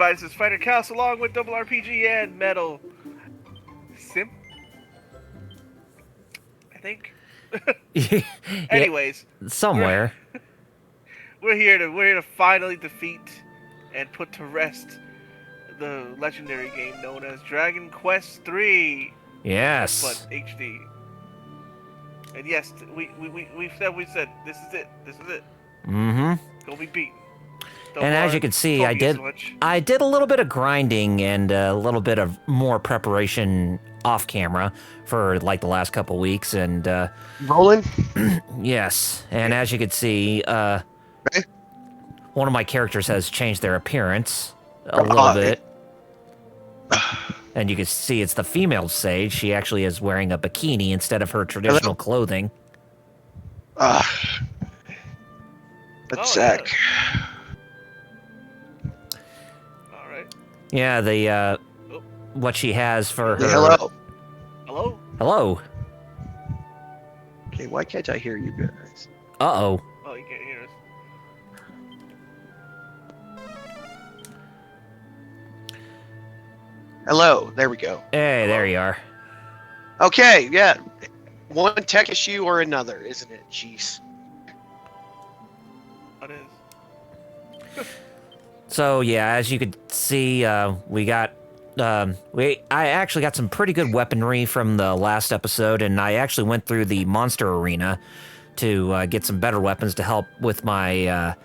everybody. This is Fighter Chaos along with Double RPG and Metal Sim. I think. Anyways, somewhere. We're here to finally defeat and put to rest the legendary game known as Dragon Quest III. Yes. But HD. And yes, we said this is it. This is it. Mm-hmm. Don't be beaten. And as you can see, I did a little bit of grinding and a little bit of more preparation off camera for like the last couple weeks, and rolling. Yes, and as you can see, one of my characters has changed their appearance a little bit, and you can see it's the female Sage. She actually is wearing a bikini instead of her traditional clothing. That's sick. Yeah. Yeah, the what she has for her. Hello. Hello. Hello. Okay, why can't I hear you guys? Uh-oh. Oh, you can't hear us. Hello. There we go. Hey, there you are. Okay, yeah. One tech issue or another, isn't it? Jeez. It is. So yeah, as you could see, we got I actually got some pretty good weaponry from the last episode, and I actually went through the monster arena to get some better weapons to help with my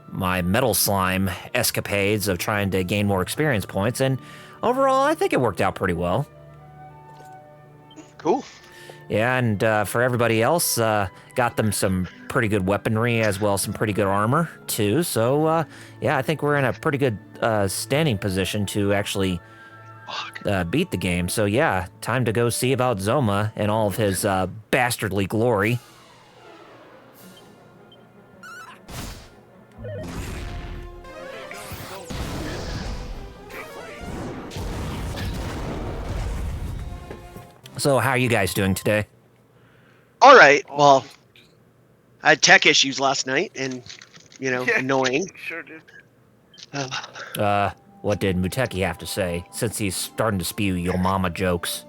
my metal slime escapades of trying to gain more experience points. And overall, I think it worked out pretty well. Cool. Yeah, and for everybody else, got them some pretty good weaponry as well as some pretty good armor, too. So, yeah, I think we're in a pretty good standing position to actually beat the game. So, yeah, time to go see about Zoma and all of his bastardly glory. So, how are you guys doing today? All right. Well, I had tech issues last night, and annoying. Sure did. What did Muteki have to say? Since he's starting to spew yo mama jokes.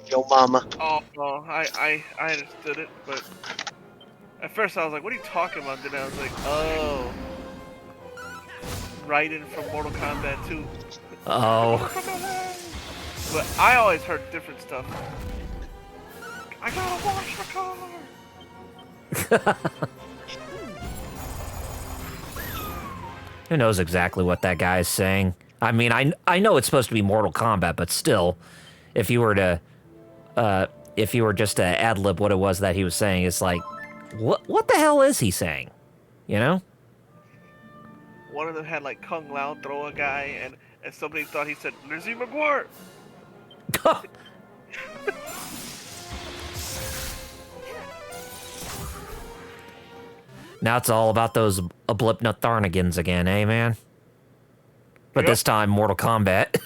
Yo mama. Oh, I understood it, but at first I was like, "What are you talking about?" Then I was like, "Oh, Raiden from Mortal Kombat 2." Oh. But I always heard different stuff. I gotta wash the car. Who knows exactly what that guy is saying? I mean, I know it's supposed to be Mortal Kombat, but still, if you were just to ad lib what it was that he was saying, it's like, what the hell is he saying? You know? One of them had like Kung Lao throw a guy, and somebody thought he said Lizzie McGuire. Now it's all about those Oblipnotharnigans again, eh, man? But this time, Mortal Kombat.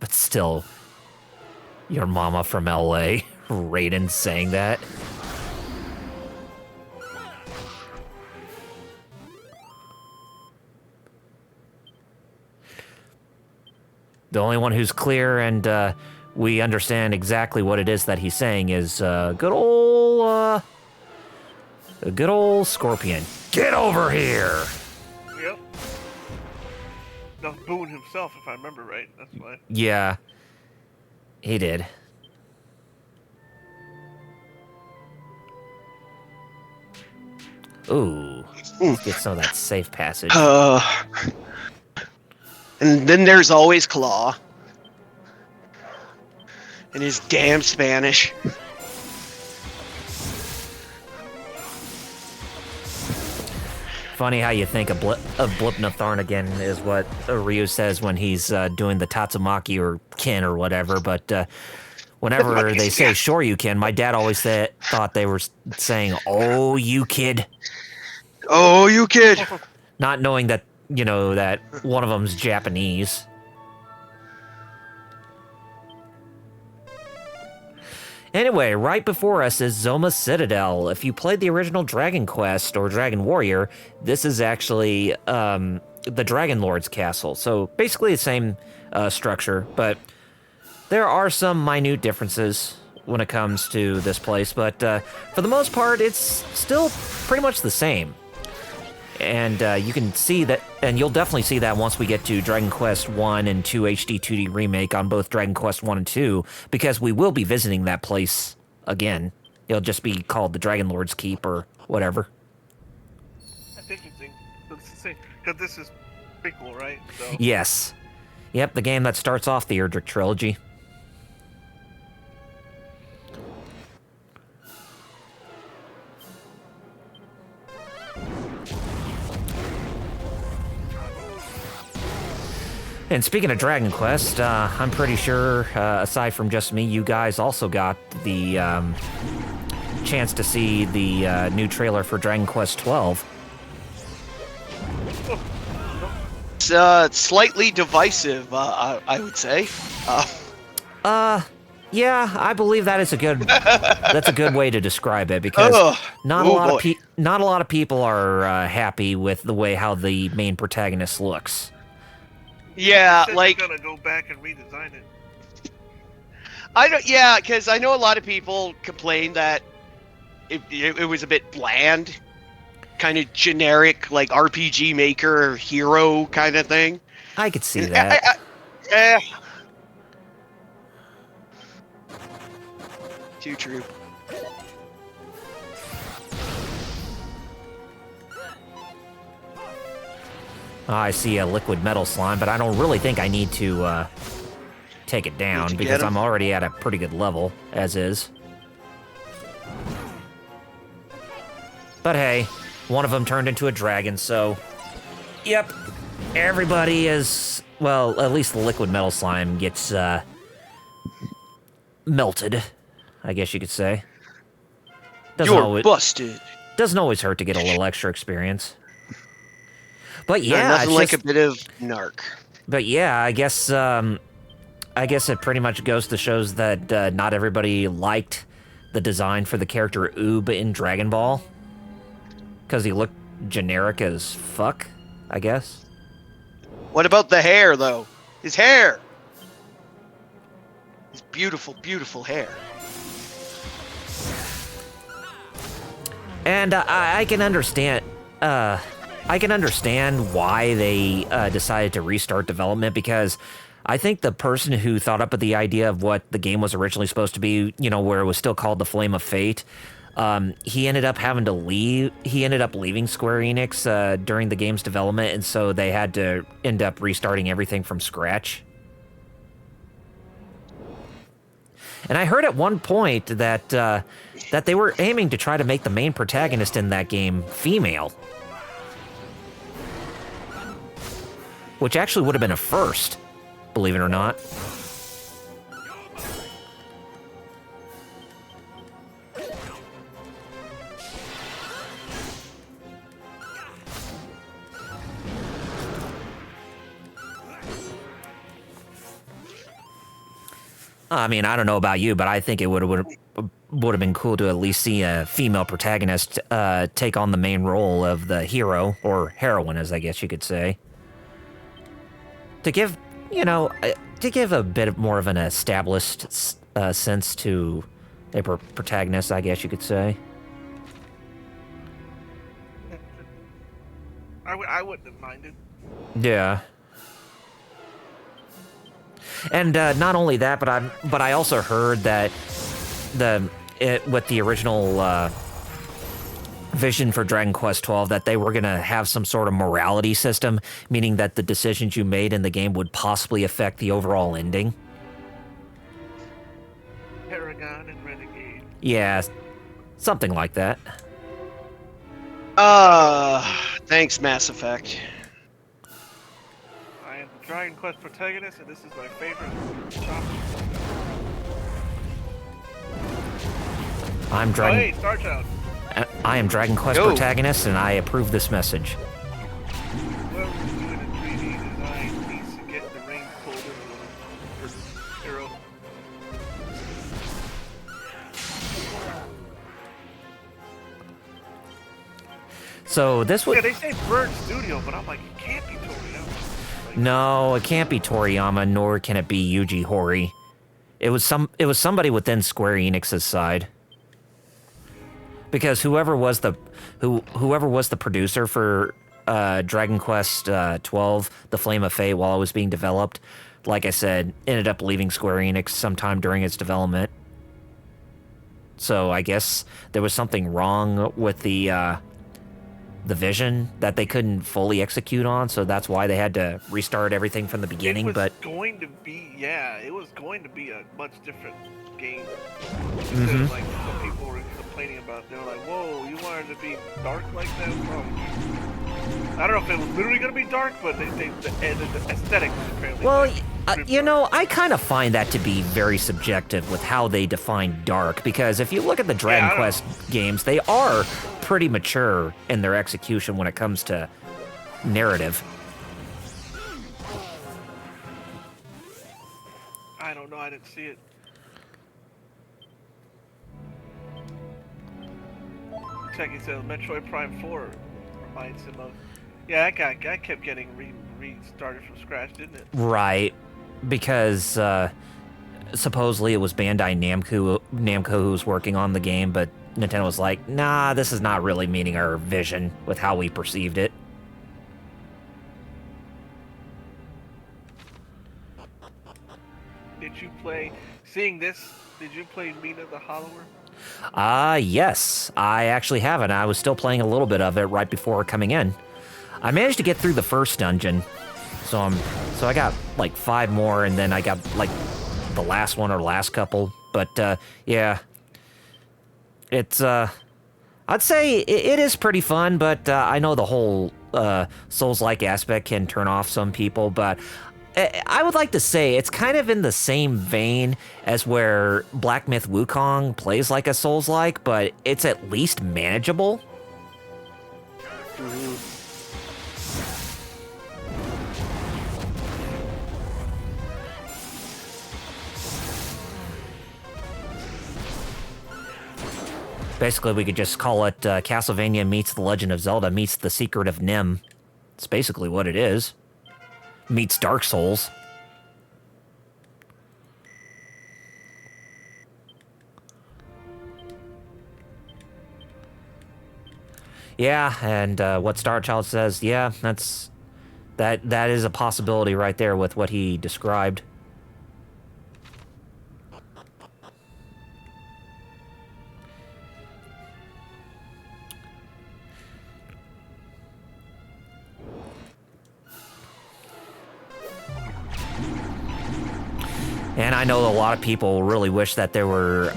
But still, your mama from LA, Raiden saying that. The only one who's clear and we understand exactly what it is that he's saying is good old Scorpion. Get over here! Yep. That was Boone himself, if I remember right. That's why. Yeah, he did. Ooh, let's get some of that safe passage. And then there's always Claw. And his damn Spanish. Funny how you think of Blipnotharnigan is what Ryu says when he's doing the Tatsumaki or Ken or whatever, but whenever they say Shoryuken, my dad always thought they were saying, "Oh, you kid." Oh, you kid. Not knowing that, that one of them's Japanese. Anyway, right before us is Zoma Citadel. If you played the original Dragon Quest or Dragon Warrior, this is actually the Dragon Lord's castle. So basically the same structure, but there are some minute differences when it comes to this place. But for the most part, it's still pretty much the same. And you can see that, and you'll definitely see that once we get to Dragon Quest 1 and 2 HD-2D Remake on both Dragon Quest 1 and 2, because we will be visiting that place again. It'll just be called the Dragon Lord's Keep or whatever. That's interesting. Because this is prequel, right? So. Yes. Yep, the game that starts off the Erdrick trilogy. And speaking of Dragon Quest, I'm pretty sure, aside from just me, you guys also got the chance to see the new trailer for Dragon Quest 12. It's slightly divisive, I would say. Yeah, I believe that is a good. That's a good way to describe it because not a lot of people are happy with the way how the main protagonist looks. Yeah, like gonna go back and redesign it. I don't. Yeah, because I know a lot of people complain that it was a bit bland, kind of generic, like RPG Maker hero kind of thing. I could see that. Too true. I see a liquid metal slime, but I don't really think I need to take it down because I'm already at a pretty good level, as is. But hey, one of them turned into a dragon, so... Yep, everybody is... Well, at least the liquid metal slime gets melted, I guess you could say. You're busted. Doesn't always hurt to get a little extra experience. But yeah, nothing like a bit of narc. But yeah, I guess it pretty much goes to shows that not everybody liked the design for the character Oob in Dragon Ball. Because he looked generic as fuck, I guess. What about the hair, though? His hair! His beautiful, beautiful hair. And I can understand... I can understand why they decided to restart development, because I think the person who thought up the idea of what the game was originally supposed to be, you know, where it was still called the Flame of Fate, he ended up having to leave. He ended up leaving Square Enix during the game's development, and so they had to end up restarting everything from scratch. And I heard at one point that that they were aiming to try to make the main protagonist in that game female. Which actually would have been a first, believe it or not. I mean, I don't know about you, but I think it would have been cool to at least see a female protagonist take on the main role of the hero, or heroine, as I guess you could say. To give, you know, to give a bit more of an established sense to a protagonist, I guess you could say. I wouldn't have minded. Yeah. And not only that, but I also heard that with the original vision for Dragon Quest 12 that they were going to have some sort of morality system, meaning that the decisions you made in the game would possibly affect the overall ending. Paragon and Renegade. Yeah, something like that. Thanks, Mass Effect. I am the Dragon Quest protagonist, and this is my favorite shopping. Hey, Star Child. I am Dragon Quest protagonist, and I approve this message. Whoever was doing a 3D design needs to get the ring pulled in a little. Hero. So this would... Yeah, they say Bird Studio, but I'm like, it can't be Toriyama. Like, No, it can't be Toriyama, nor can it be Yuji Horii. It was somebody within Square Enix's side. Because whoever was the producer for Dragon Quest 12, The Flame of Fate, while it was being developed, like I said, ended up leaving Square Enix sometime during its development. So I guess there was something wrong with the vision that they couldn't fully execute on, so that's why they had to restart everything from the beginning. it was But going to be, it was going to be a much different game. Mhm. Like some people were complaining about, they were like, "Whoa, you wanted to be dark like that?" I don't know if it was literally going to be dark, but the aesthetic was apparently. well, like, you know, I kind of find that to be very subjective with how they define dark, because if you look at the Dragon I Quest games, they are pretty mature in their execution when it comes to narrative. I don't know. I didn't see it. Techie says Metroid Prime 4 reminds him of. Yeah, that kept getting restarted from scratch, didn't it? Right, because supposedly it was Bandai Namco who was working on the game, but Nintendo was like, nah, this is not really meeting our vision with how we perceived it. Did you play? Seeing this, did you play Mina the Hollower? Yes, I actually haven't. I was still playing a little bit of it right before coming in. I managed to get through the first dungeon, so I got like 5 more, and then I got like the last one or last couple. But yeah, it's I'd say it is pretty fun, but I know the whole Souls-like aspect can turn off some people, but I would like to say it's kind of in the same vein as where Black Myth Wukong plays like a Souls-like, but it's at least manageable. Basically, we could just call it Castlevania meets The Legend of Zelda meets The Secret of Nim. It's basically what it is. Meets Dark Souls. Yeah, and what Starchild says, yeah, that is a possibility right there with what he described. And I know a lot of people really wish that there were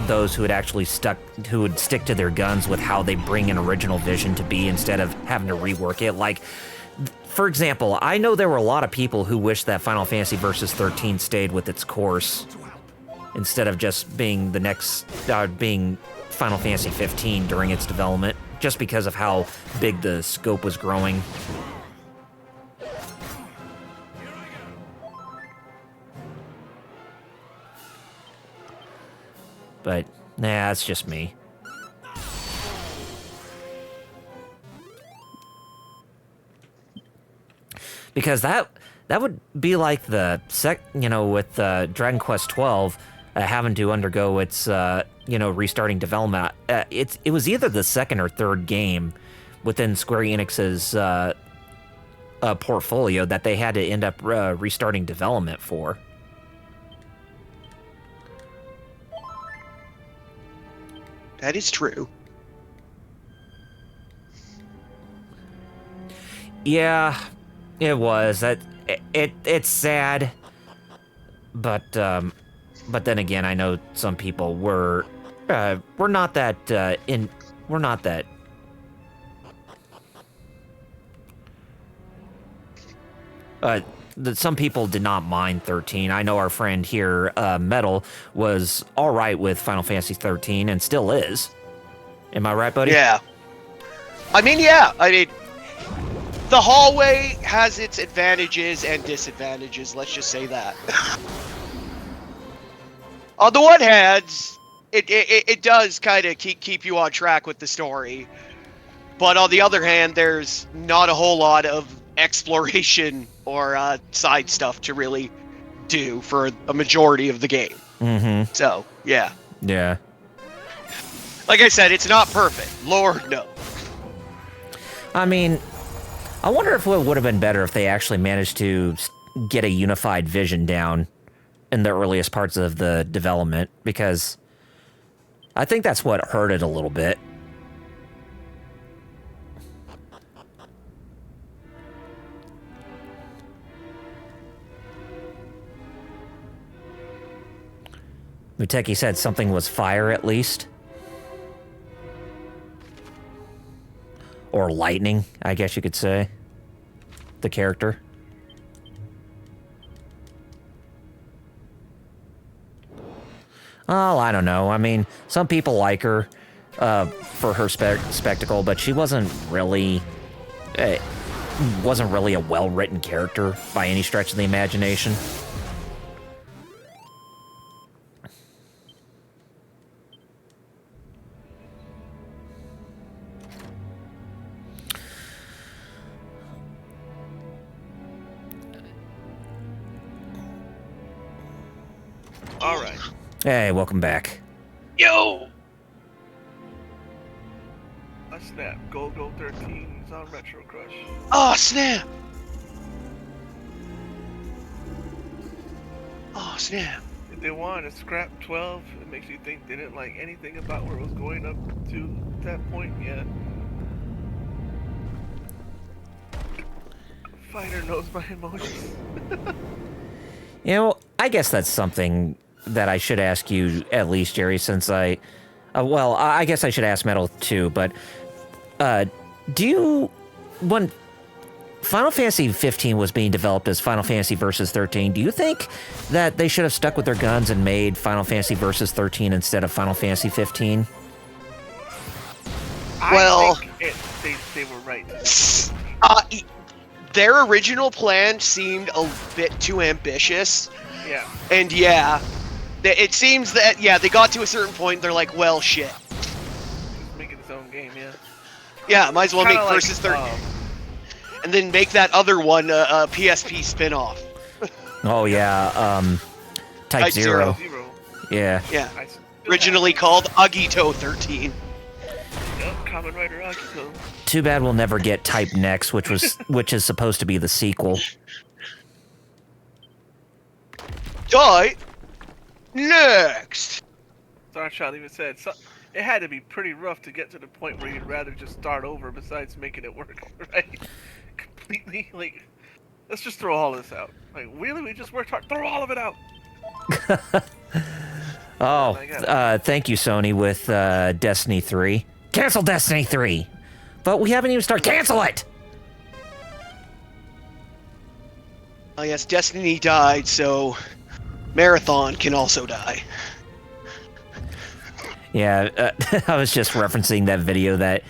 those who would stick to their guns with how they bring an original vision to be instead of having to rework it. Like, for example, I know there were a lot of people who wish that Final Fantasy Versus 13 stayed with its course instead of just being being Final Fantasy 15 during its development, just because of how big the scope was growing. But, nah, that's just me. Because that would be like the with Dragon Quest 12 having to undergo its restarting development. It was either the second or third game within Square Enix's portfolio that they had to end up restarting development for. That is true. Yeah, it was. It's sad, but then again, I know some people we're not that we're not that. Some people did not mind 13. I know our friend here, Metal, was all right with Final Fantasy 13 and still is. Am I right, buddy? Yeah. I mean, the hallway has its advantages and disadvantages, let's just say that. On the one hand, it does kind of keep you on track with the story. But on the other hand, there's not a whole lot of exploration or side stuff to really do for a majority of the game. Mm-hmm. So, yeah. Yeah. Like I said, it's not perfect. Lord, no. I mean, I wonder if it would have been better if they actually managed to get a unified vision down in the earliest parts of the development, because I think that's what hurt it a little bit. Muteki said something was fire, at least. Or lightning, I guess you could say. The character. Oh, I don't know. I mean, some people like her for her spectacle, but she wasn't really a well-written character by any stretch of the imagination. All right. Hey, welcome back. Yo! I snap. Go 13 is on Retro Crush. Oh, snap! Oh, snap. If they wanted to scrap 12, it makes you think they didn't like anything about where it was going up to that point yet. Fighter knows my emotions. You know, I guess that's something that I should ask you at least, Jerry, since I guess I should ask Metal too, but when Final Fantasy 15 was being developed as Final Fantasy Versus 13, do you think that they should have stuck with their guns and made Final Fantasy Versus 13 instead of Final Fantasy 15? Well, I think they were right. Their original plan seemed a bit too ambitious. Yeah. And yeah, it seems that, they got to a certain point, they're like, well, shit. Just making its own game, yeah. Yeah, might as well make Kinda Versus 13. And then make that other one a PSP spin-off. Oh, yeah, Type Zero. Yeah. Yeah. Originally called Agito 13. Yep, Kamen Rider Agito. Too bad we'll never get Type Next, which is supposed to be the sequel. Die next. Sorry, Child even said it had to be pretty rough to get to the point where you'd rather just start over besides making it work, right? Completely, like, let's just throw all this out. Like, really? We just worked hard? Throw all of it out! Thank you, Sony, with Destiny 3. Cancel Destiny 3! But we haven't even started. Cancel it! Oh yes, Destiny died, so Marathon can also die. Yeah, I was just referencing that video that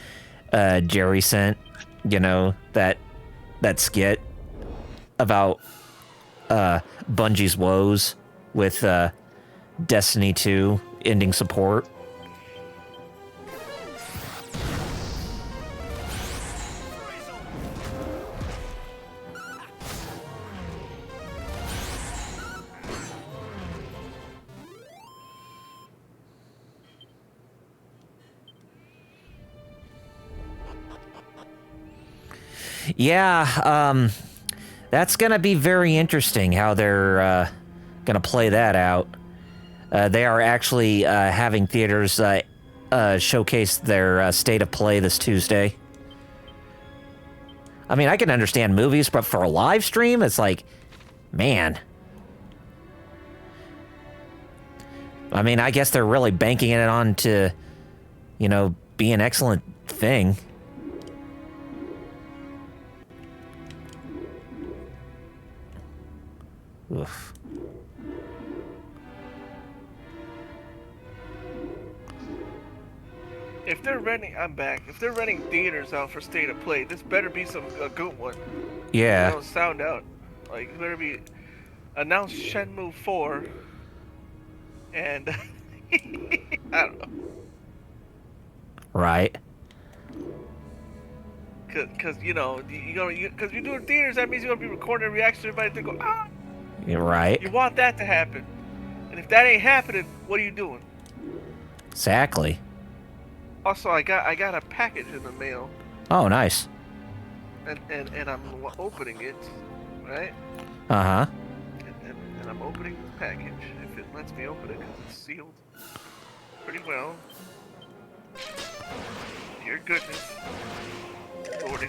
Jerry sent, you know, that skit about Bungie's woes with Destiny 2 ending support. Yeah, that's gonna be very interesting how they're gonna play that out. They are actually having theaters showcase their state of play this Tuesday. I mean, I can understand movies, but for a live stream, it's like, man. I mean, I guess they're really banking it on to, you know, be an excellent thing. Oof. If they're renting, I'm back. If they're renting theaters out for state of play, this better be a good one. Yeah. Don't sound out. Like, it better be announced Shenmue 4, and I don't know. Right. Cause because you're doing theaters, that means you're gonna be recording a reaction to everybody to go, ah. You're right. You want that to happen, and if that ain't happening, what are you doing? Exactly. Also, I got a package in the mail, Oh, nice. and I'm opening it, right? Uh-huh. And I'm opening the package if it lets me open it because it's sealed pretty well. Dear goodness, Lordy.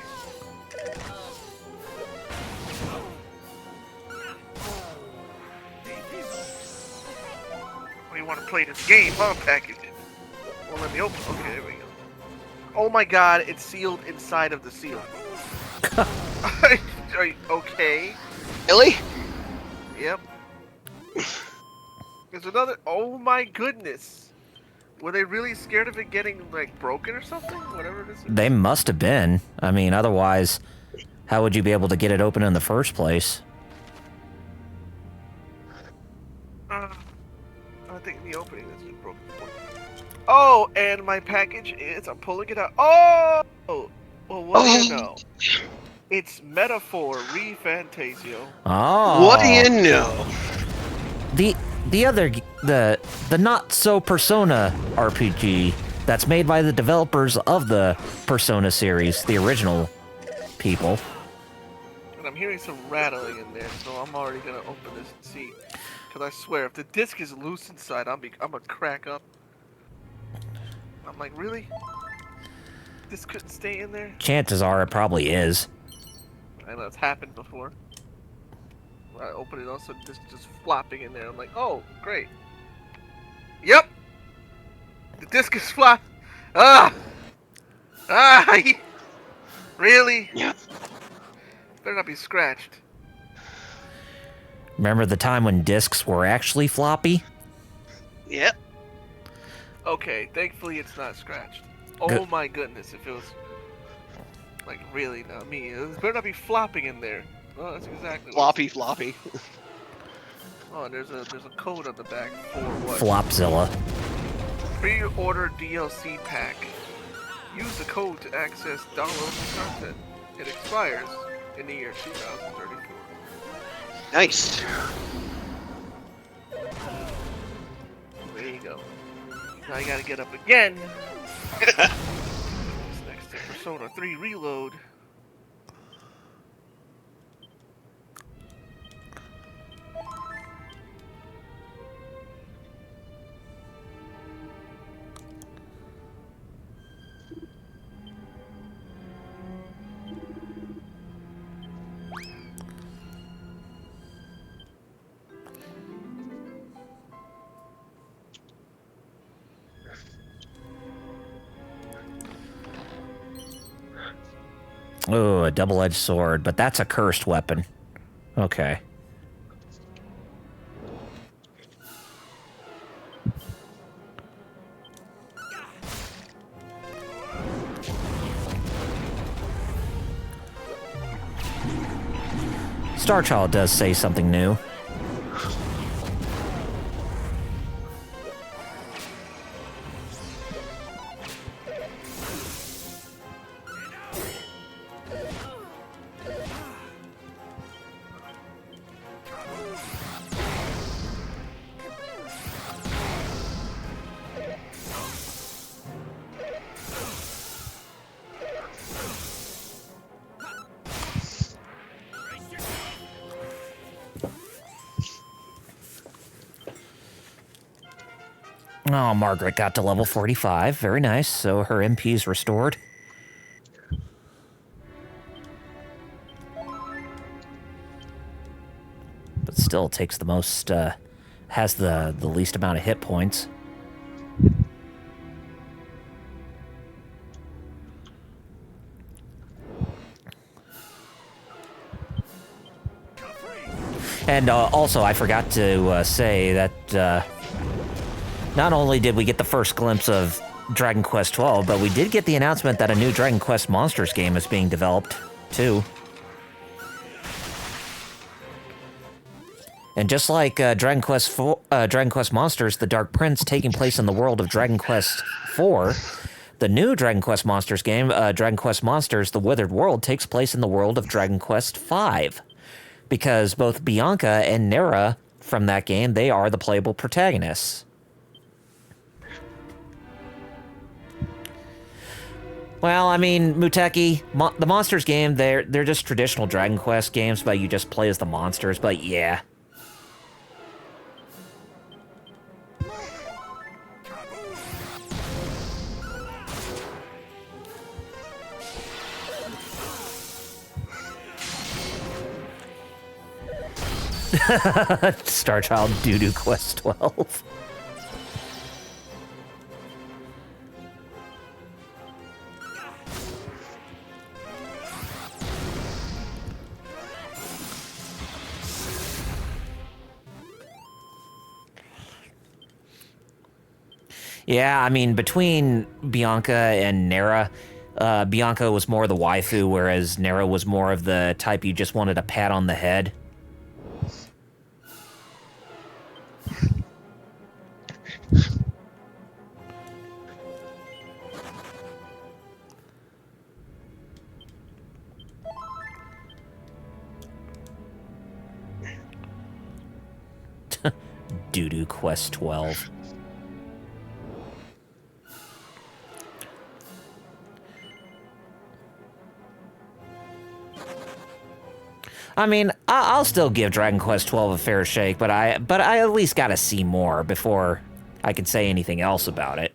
Oh, you want to play this game, huh? Package. Won't let me open. Okay, there we go. Oh my God, it's sealed inside of the seal. Are you okay? Really? Yep. There's another. Oh my goodness. Were they really scared of it getting like broken or something? Whatever this is. They must have been. I mean, otherwise, how would you be able to get it open in the first place? I think the opening is just broken. Oh, and my package is. I'm pulling it out. Oh! Well, what do you know? It's Metaphor Refantasio. Oh. What do you know? The not so Persona RPG that's made by the developers of the Persona series, the original people. And I'm hearing some rattling in there, so I'm already gonna open this and see. Cause I swear, if the disc is loose inside, I'm gonna crack up. I'm like, really? This couldn't stay in there? Chances are it probably is. I know it's happened before. I open it, also just flopping in there. I'm like, oh, great. Yep. The disc is flop. Ah. Really? Yeah. Better not be scratched. Remember the time when discs were actually floppy? Yep. Okay, thankfully it's not scratched. Oh Good. my goodness, if it was like really not me. It better not be flopping in there. Oh, that's exactly Floppy, floppy. Oh, and there's a code on the back for what? Flopzilla. Pre-order DLC pack. Use the code to access downloadable content. It expires in the year 2034. Nice. There you go. Now I gotta get up again. It's next to Persona 3 Reload. Oh, a double-edged sword, but that's a cursed weapon. Okay. Starchild does say something new. Oh, Margaret got to level 45. Very nice. So her MP's restored. But still takes the most, has the least amount of hit points. And also, I forgot to say that not only did we get the first glimpse of Dragon Quest XII, but we did get the announcement that a new Dragon Quest Monsters game is being developed, too. And just like Dragon Quest Monsters, The Dark Prince taking place in the world of Dragon Quest IV, The new Dragon Quest Monsters game, Dragon Quest Monsters: The Withered World, takes place in the world of Dragon Quest V, because both Bianca and Nera from that game, they are the playable protagonists. Well, I mean, Muteki, the Monsters game, they're just traditional Dragon Quest games, but you just play as the monsters, but yeah. Star Child Doo-Doo Quest 12. Yeah, I mean, between Bianca and Nera, Bianca was more the waifu, whereas Nera was more of the type you just wanted a pat on the head. Doo-Doo Quest 12. I mean, I'll still give Dragon Quest 12 a fair shake, but I at least gotta see more before I can say anything else about it.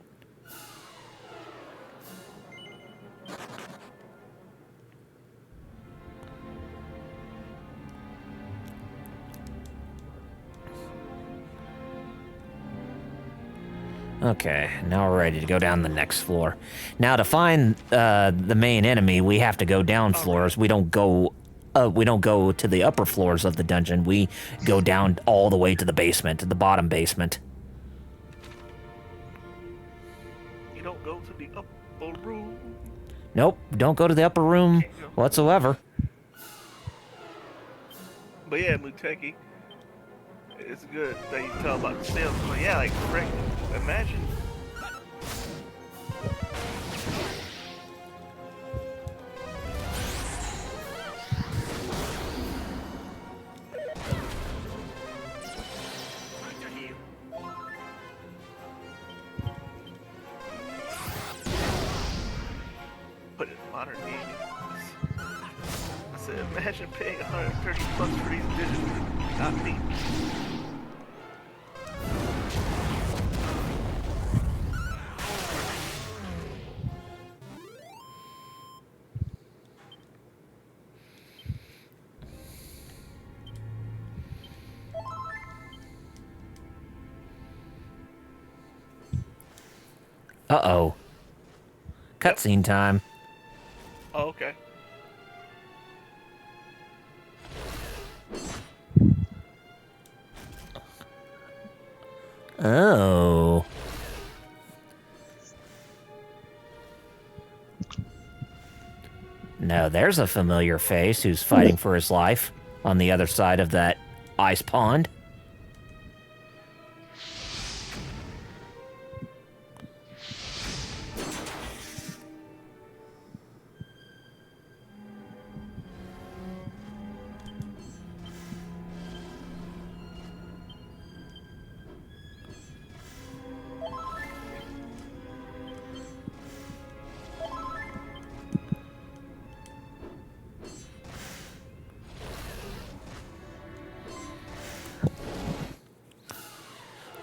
Okay, now we're ready to go down the next floor. Now, to find the main enemy, we have to go down floors. We don't go to the upper floors of the dungeon. We go down all the way to the basement, to the bottom basement. You don't go to the upper room. Nope, don't go to the upper room whatsoever. But yeah, Muteki, it's good that you tell about the sales. But yeah, like, Frank, imagine. Put it in modern gaming. I said, imagine paying 130 bucks for these digitally. Not me. Uh-oh. Cutscene time. Oh, okay. Oh. Now there's a familiar face who's fighting for his life on the other side of that ice pond.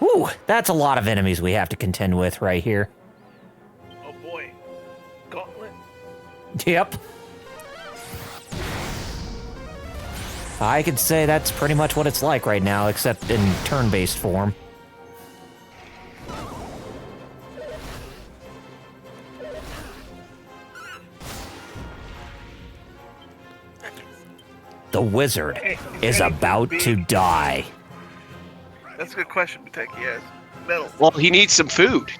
Ooh, that's a lot of enemies we have to contend with right here. Oh boy. Gauntlet. Yep. I could say that's pretty much what it's like right now, except in turn-based form. The wizard is about to die. That's a good question, Muteki asks. Metal. Well, he needs some food.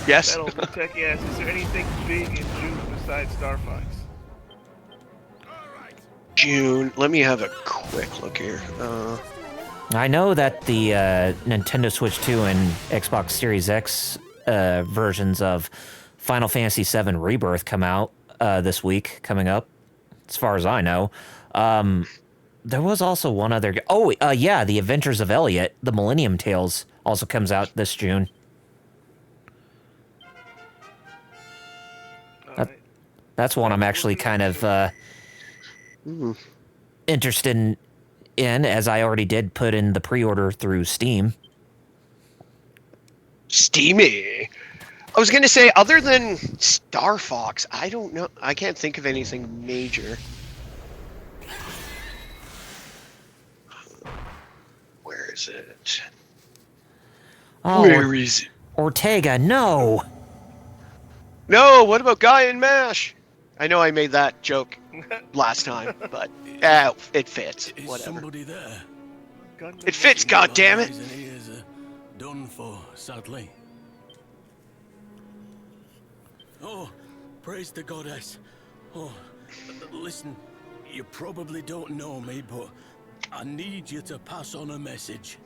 Yes. Metal, Muteki asks, is there anything big in June besides Starfights? June. Let me have a quick look here. I know that the Nintendo Switch 2 and Xbox Series X versions of Final Fantasy VII Rebirth come out this week, coming up, as far as I know. There was also one other... Oh, yeah, The Adventures of Elliot, the Millennium Tales, also comes out this June. Alright. That's one I'm actually kind of interested in, as I already did put in the pre-order through Steam. Steamy. I was gonna say, other than Star Fox, I don't know. I can't think of anything major. Where is it? Oh, Where is it? Ortega, no! No, what about Guy and MASH? I know I made that joke last time, but it fits. Is Whatever. somebody there? It fits, goddammit! My eyes and ears are done for, sadly. Oh, praise the goddess. Oh, listen, you probably don't know me, but I need you to pass on a message.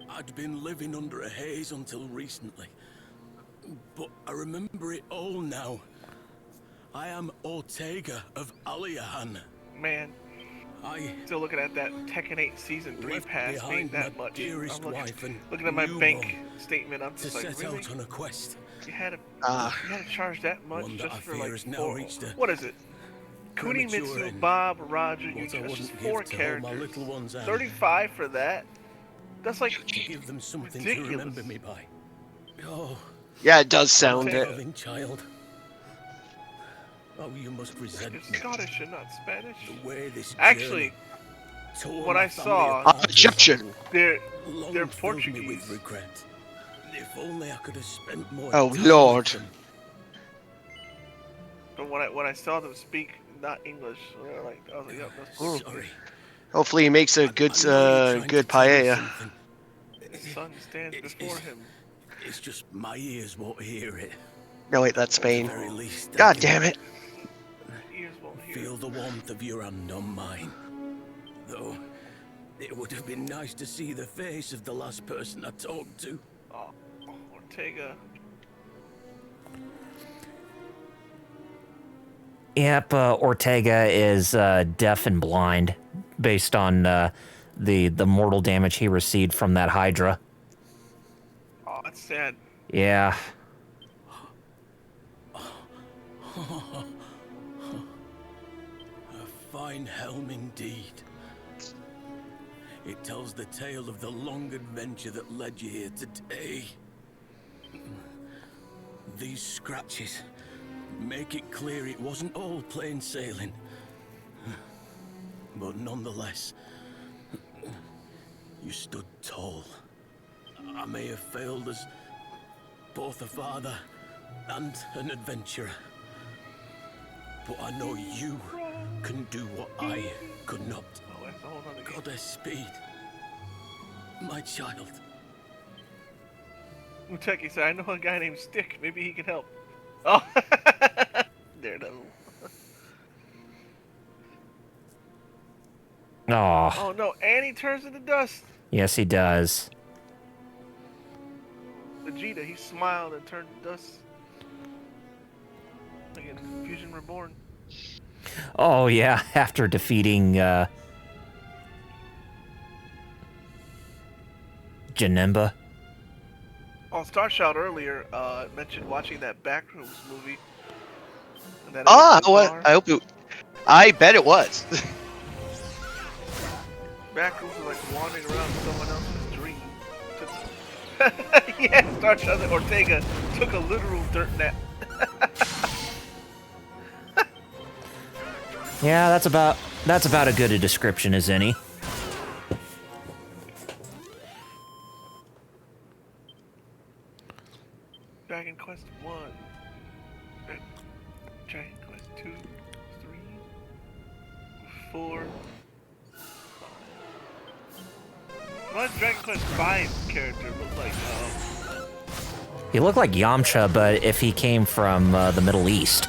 I'd been living under a haze until recently, but I remember it all now. I am Ortega of Aliahan. Man, I still looking at that Tekken 8 Season 3 left pass being behind that my much. dearest I'm wife and looking at my newborn bank statement. I'm to just like, set really? out on a quest. You had to charge that much One that just I for fear like has now four, reached a what is it? premature Kunimitsu, end. Bob, Roger, you What I that's just wouldn't 4 give to hold my characters. little one's hand. 35 for that? That's like To give them something ridiculous. to remember me by. Oh, Yeah, it does sound Okay. it. loving child. Oh, you must resent It's me. Scottish and not Spanish. The way this Actually, journey tore what my I family saw- apart Objection! they're long they're filled me Portuguese. with regret. If only I could have spent more Oh, time Lord. with them. But when I saw them speak not English, like I was like, yep, that's Sorry. Hopefully he makes a good, I know you're trying good to tell me paella. something. the sun stands before him. It's just my ears won't hear it. No, wait, that's At the Spain. very least, I God can damn it. Ears won't hear. feel the warmth of your hand on mine. Though, it would have been nice to see the face of the last person I talked to. Oh, Ortega. Yep, Ortega is deaf and blind, based on the mortal damage he received from that Hydra. Oh, that's sad. Yeah. A fine helm indeed. It tells the tale of the long adventure that led you here today. These scratches make it clear it wasn't all plain sailing. But nonetheless, you stood tall. I may have failed as both a father and an adventurer. But I know you can do what I could not. Oh, that's a whole nother game. Goddess Speed. My child. Uteki said, I know a guy named Stick. Maybe he can help. Oh, Daredevil. Aw. Oh no, and he turns into dust. Yes, he does. Vegeta, he smiled and turned to dust. Like in Fusion Reborn. Oh, yeah, after defeating Janemba. Oh, Star Shout earlier mentioned watching that Backrooms movie. And that Ah, other what? bar. I hope it. I bet it was. Backrooms was like wandering around someone else's dream. Yeah, Star Shout and Ortega took a literal dirt nap. Yeah, that's about as good a description as any. Dragon Quest 1. Dragon Quest 2, 3, 4. What does Dragon Quest 5 character look like? He looked like Yamcha, but if he came from the Middle East.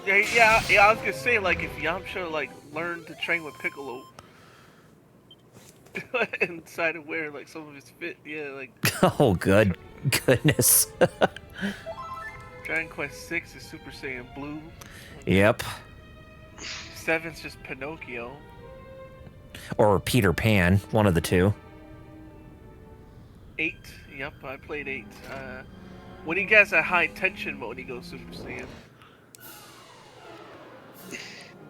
Yeah, I was gonna say, like, if Yamcha, like, learned to train with Piccolo and decided where, like, some of his fit, yeah, like, Oh, goodness. Dragon Quest 6 is Super Saiyan Blue. Yep. 7's just Pinocchio. Or Peter Pan, one of the two. 8, yep, I played 8. When he gets a high tension mode, he goes Super Saiyan.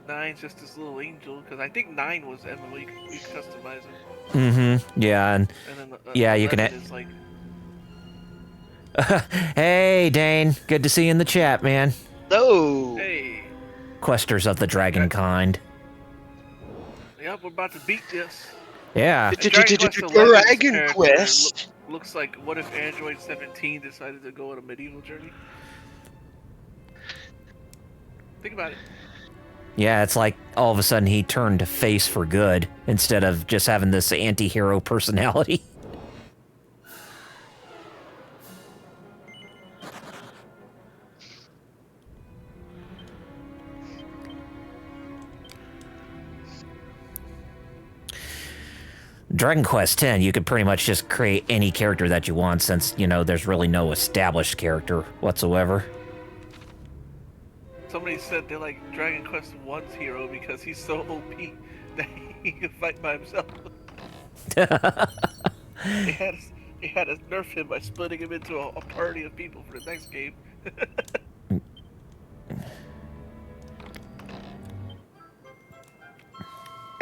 9's just this little angel, because I think 9 was Emma, you could customize him. Mm-hmm. Yeah, and And then yeah, you can. is like, Hey, Dane. Good to see you in the chat, man. Oh. hey, Questers of the Dragon kind. yep, we're about to beat this. Yeah. Dragon Quest. Looks like, what if Android 17 decided to go on a medieval journey? Think about it. Yeah, it's like all of a sudden he turned face for good instead of just having this anti-hero personality. Dragon Quest X, you could pretty much just create any character that you want since, you know, there's really no established character whatsoever. Somebody said they like Dragon Quest 1's hero because he's so OP that he can fight by himself. They had to nerf him by splitting him into a party of people for the next game.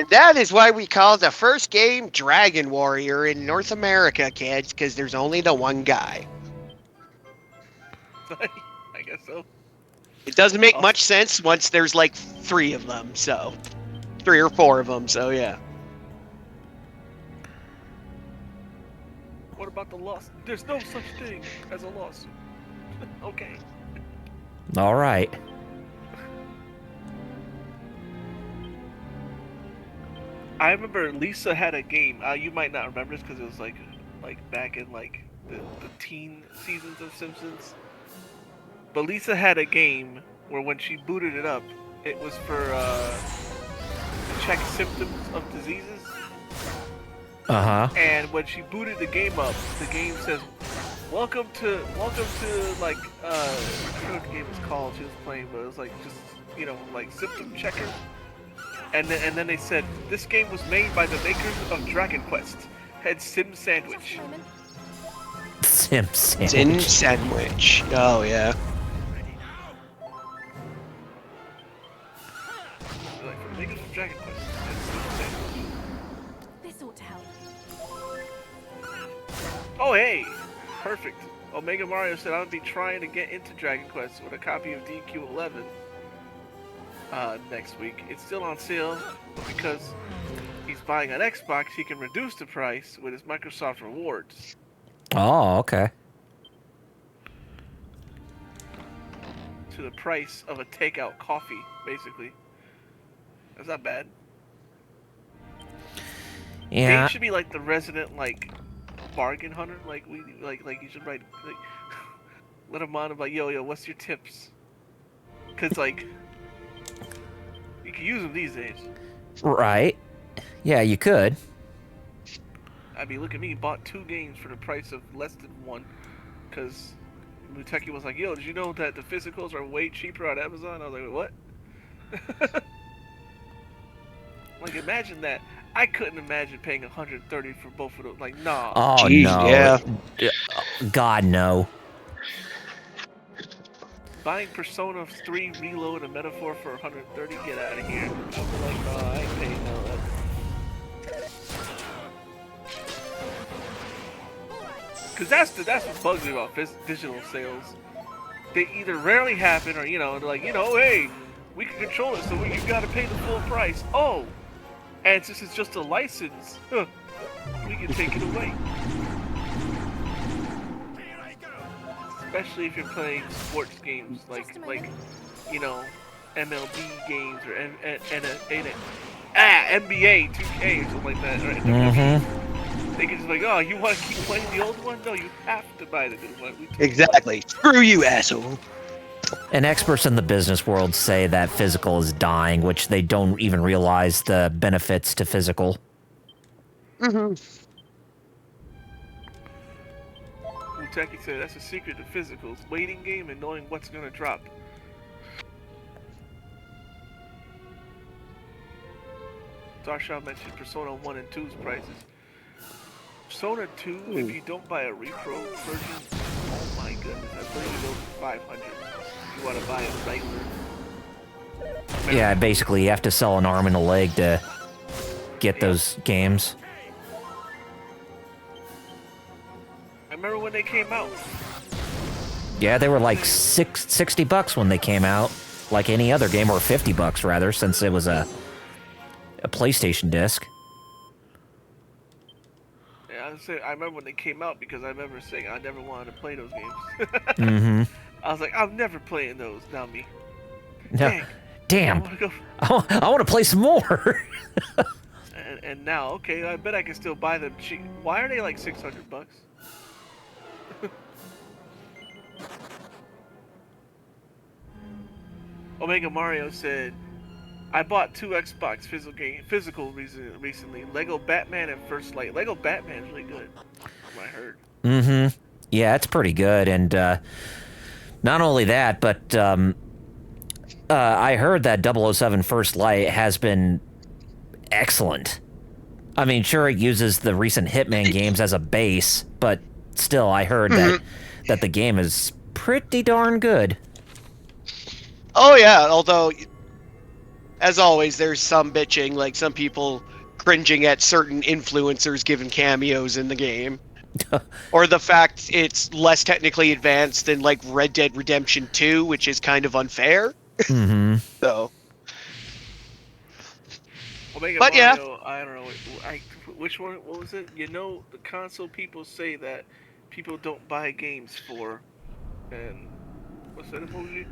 And that is why we call the first game Dragon Warrior in North America, kids, because there's only the one guy. I guess so. It doesn't make much sense once there's like 3 of them, so 3 or 4 of them, so yeah. What about the loss? There's no such thing as a lawsuit. Okay. All right. I remember Lisa had a game. You might not remember this because it was like back in like the teen seasons of Simpsons. But Lisa had a game where when she booted it up, it was for to check symptoms of diseases. Uh-huh. And when she booted the game up, the game says, "Welcome to like I forget what the game was called. She was playing, but it was like just like symptom checker." And then they said, "This game was made by the makers of Dragon Quest. Had Sim Sandwich." Sim Sandwich. Sim Sandwich. Oh, yeah. Like, for the makers of Dragon Quest, had Sim Sandwich. This ought to help. Oh, hey! Perfect. Omega Mario said, "I would be trying to get into Dragon Quest with a copy of DQ11 next week. It's still on sale, but because he's buying an Xbox, he can reduce the price with his Microsoft rewards." Oh, okay. To the price of a takeout coffee, basically. That's not bad. Yeah. He should be like the resident bargain hunter. Like you should write let him on about yo, what's your tips? Cause you can use them these days. Right. Yeah, you could. I mean, look at me, bought 2 games for the price of less than 1. Cause Muteki was like, "Yo, did you know that the physicals are way cheaper on Amazon?" I was like, "What?" Like, imagine that. I couldn't imagine paying $130 for both of those. Like, nah. Oh, Jeez, no. yeah. God, no. Buying Persona 3 Reload a Metaphor for $130? Get out of here. I'm like, nah, I ain't paying no that. Cause that's what bugs me about digital sales. They either rarely happen, or they're like, hey, we can control it, so you gotta pay the full price. Oh, and since it's just a license, we can take it away. Especially if you're playing sports games like MLB games or NBA 2K or something like that. Or They can just oh, you want to keep playing the old one? No, you have to buy the new one. Exactly. Screw you, asshole. And experts in the business world say that physical is dying, which they don't even realize the benefits to physical. Mm-hmm. Muteki said that's a secret to physicals. Waiting game and knowing what's gonna drop. Darshaw mentioned Persona 1 and 2's prices. Persona 2, if you don't buy a repro version, oh my goodness, I believe it goes for 500. If you want to buy a regular. Yeah, basically you have to sell an arm and a leg to get those games. I remember when they came out. Yeah, they were like $60 when they came out, like any other game, or $50 rather, since it was a PlayStation disc. Yeah, I remember when they came out because I remember saying I never wanted to play those games. Mm-hmm. I was like, I'm never playing those. Now me. No, damn. I want to go. I want to play some more. And now, okay, I bet I can still buy them cheap. Why are they like $600? Omega Mario said, I bought 2 Xbox physical recently. Lego Batman and First Light. Lego Batman is really good, from what I heard. Mm-hmm. Yeah, it's pretty good, and not only that, but I heard that 007 First Light has been excellent. I mean, sure, it uses the recent Hitman games as a base, but still, I heard that the game is pretty darn good. Oh yeah, although, as always, there's some bitching, like some people cringing at certain influencers giving cameos in the game. Or the fact it's less technically advanced than, like, Red Dead Redemption 2, which is kind of unfair. Mm-hmm. So. Omega But Mario, I don't know. Which one? What was it? You know, the console people say that people don't buy games for. And what's that emoji?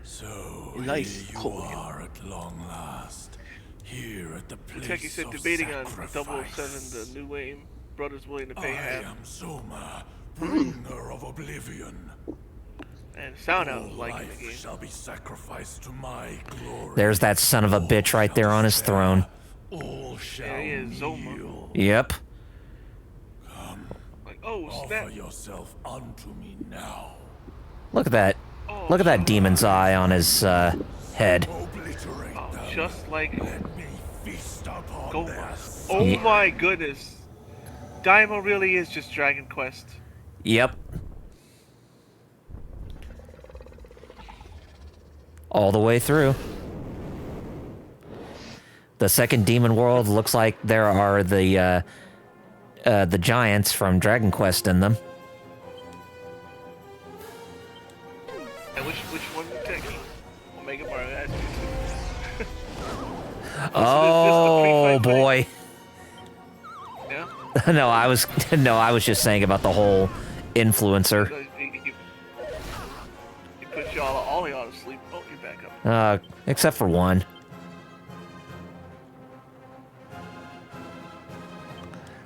So Nice here you Korean. are at long last, here at the place Techie said of debating sacrifice. on 007, the new Wayne. Brothers willing to pay I half. am Soma, bringer of oblivion. And sound out All was liking the life game. shall be sacrificed to my glory. There's that son of a bitch right there on his throne. All shall Yeah, he is Zoma. kneel. Yep. Like, oh, Offer snap. yourself unto me now. Look at that. Oh, Look at that demon's eye on his head. Obliterate oh, them. just like Let me feast upon Goma. their Oh Ye- my goodness. Daimo really is just Dragon Quest. Yep. All the way through. The second demon world looks like there are the giants from Dragon Quest in them. And which one would take you? Omega Mario asked you to. Oh pre-fight boy. Yeah? No, I was just saying about the whole influencer. So you put all y'all to sleep. Oh, you're back up. Except for one.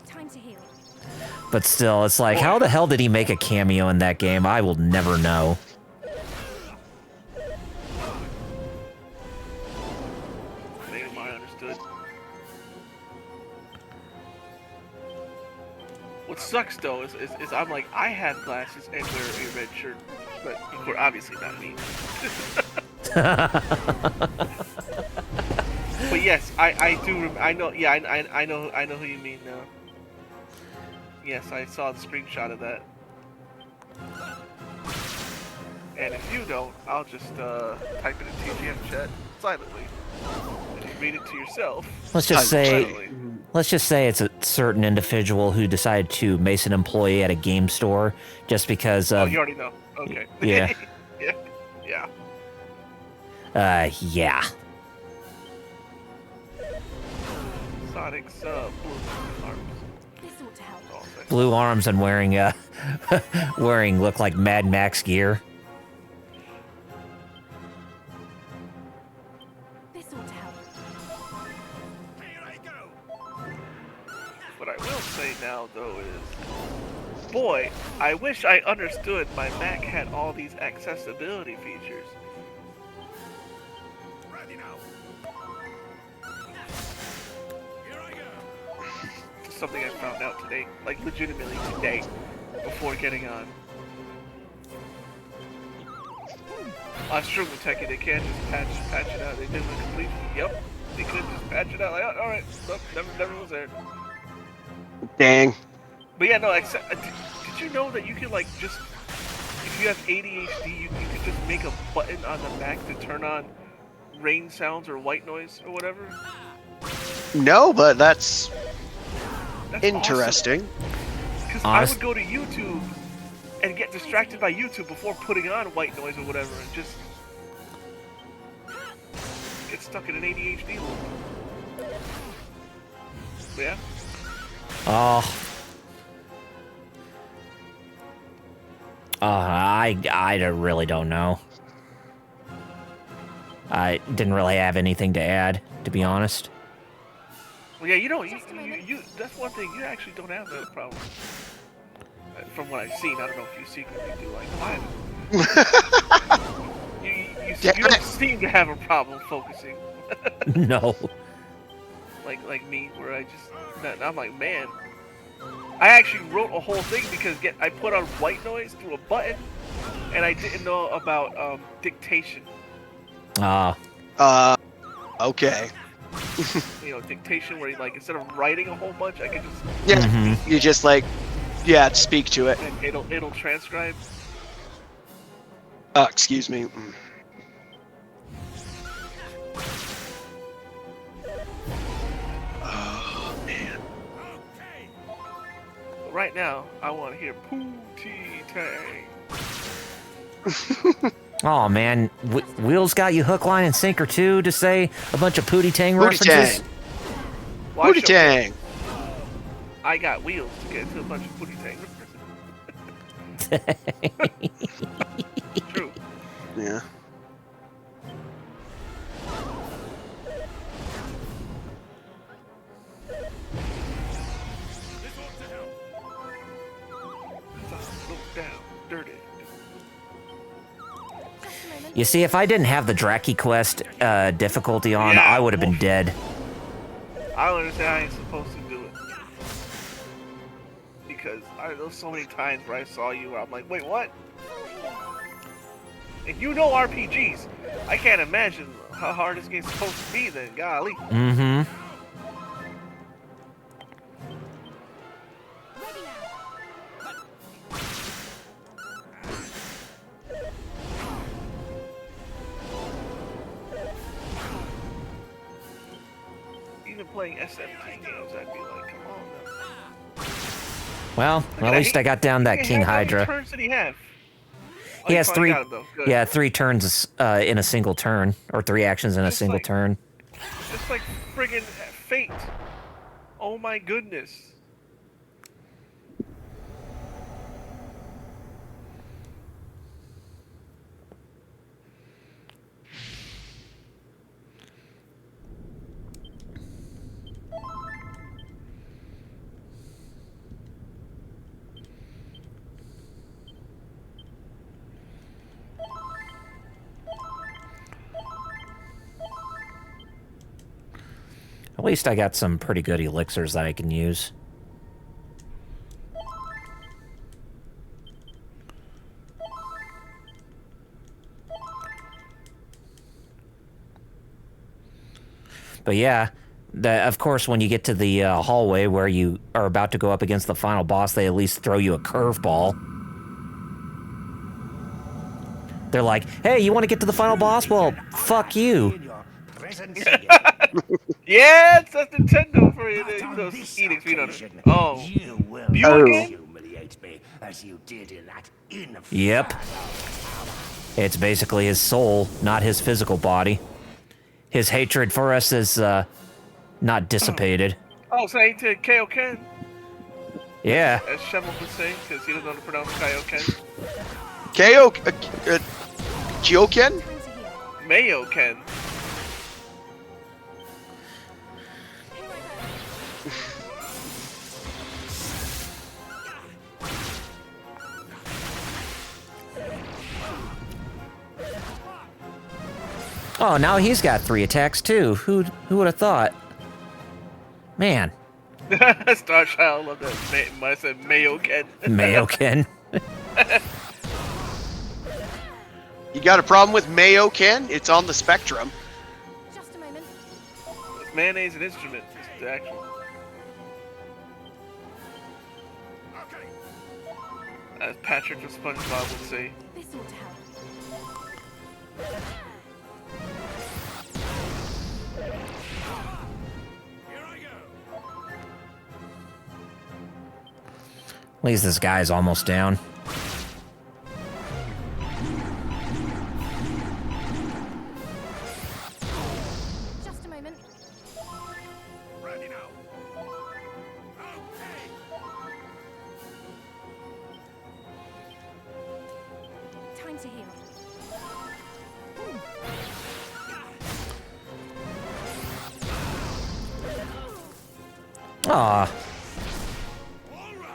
Time to heal. But still, it's like, how the hell did he make a cameo in that game? I will never know. Omega Mario understood. What sucks though is I'm like, I have glasses and wear a red shirt, but you're obviously not me. But yes, I do. I know. Yeah, I know who you mean now. Yes, I saw the screenshot of that. And if you don't, I'll just type it in TGF chat silently, and you read it to yourself. Let's just say, Silently. it's a certain individual who decided to mace an employee at a game store just because Oh, of. you already know. Okay. Yeah. Yeah. Yeah. Yeah. Sonic's blue arms. This ought to help. I'll say. Blue arms and wearing look like Mad Max gear. This ought to help. What I will say now, though, is, boy, I wish I understood my Mac had all these accessibility features. just something I found out today, like legitimately today, before getting on. On Stream Tech, they can't just patch it out. They did a complete. Yep, they could just patch it out. Like, oh, all right, nope, never was there. Dang. But yeah, no. Did you know that you can like just, if you have ADHD, you can just make a button on the back to turn on rain sounds or white noise or whatever? No, but that's That's interesting. Because I would go to YouTube and get distracted by YouTube before putting on white noise or whatever, and just get stuck in an ADHD loop. But yeah. I really don't know. I didn't really have anything to add, to be honest. Well, yeah, you don't. You that's one thing. You actually don't have that problem. From what I've seen, I don't know if you secretly do. Like, I you don't seem to have a problem focusing. No. Like me, where I'm like, man. I actually wrote a whole thing because I put on white noise through a button, and I didn't know about dictation. Okay. You know, dictation where you, like, instead of writing a whole bunch, I could just you just like speak to it. and it'll transcribe. Excuse me. Oh man. But right now, I want to hear Pootie Tang. Oh man, Wheels got you hook, line, and sinker too to say a bunch of Pootie Tang references. Well, Pootie Tang. I got wheels to get to a bunch of Pootie Tang references. True. Yeah. Look down, dirty. You see, if I didn't have the Draki quest difficulty on, Yeah. I would have been dead. I don't understand how I ain't supposed to do it. Because there's so many times where I saw you where I'm like, wait, what? And you know RPGs. I can't imagine how hard this game's supposed to be then, golly. Mm-hmm. Even playing SFT games, I'd be like, come on now. Well, at least I got down that King How many Hydra. turns did he have? He has finally 3. got him, though. Good. Yeah, 3 turns in a single turn, or 3 actions in a Just single like- turn. Just like friggin' Fate. Oh my goodness. At least I got some pretty good elixirs that I can use. But yeah, of course, when you get to the hallway where you are about to go up against the final boss, they at least throw you a curveball. They're like, hey, you want to get to the final boss? Well, fuck you. Yeah, that's Nintendo for you. Those Enix feet on it. Oh. You again? Humiliate me as you did in that Yep. It's basically his soul, not his physical body. His hatred for us is not dissipated. Oh, so he did Kaioken, Yeah. as Shevel would say, because he doesn't know how to pronounce Kaioken. Kyoken? Time to heal. Mayo-ken. Oh, now he's got 3 attacks too. Who would have thought? Man, Star Child, love that. I said Mayo Ken. Mayokin. You got a problem with Mayo, Ken? It's on the spectrum. Just a moment. Is mayonnaise an instrument? It's the actual. As Patrick from SpongeBob would say. This ought to help. At least this guy's almost down. Just a moment. Ready now. Time to heal. Aw.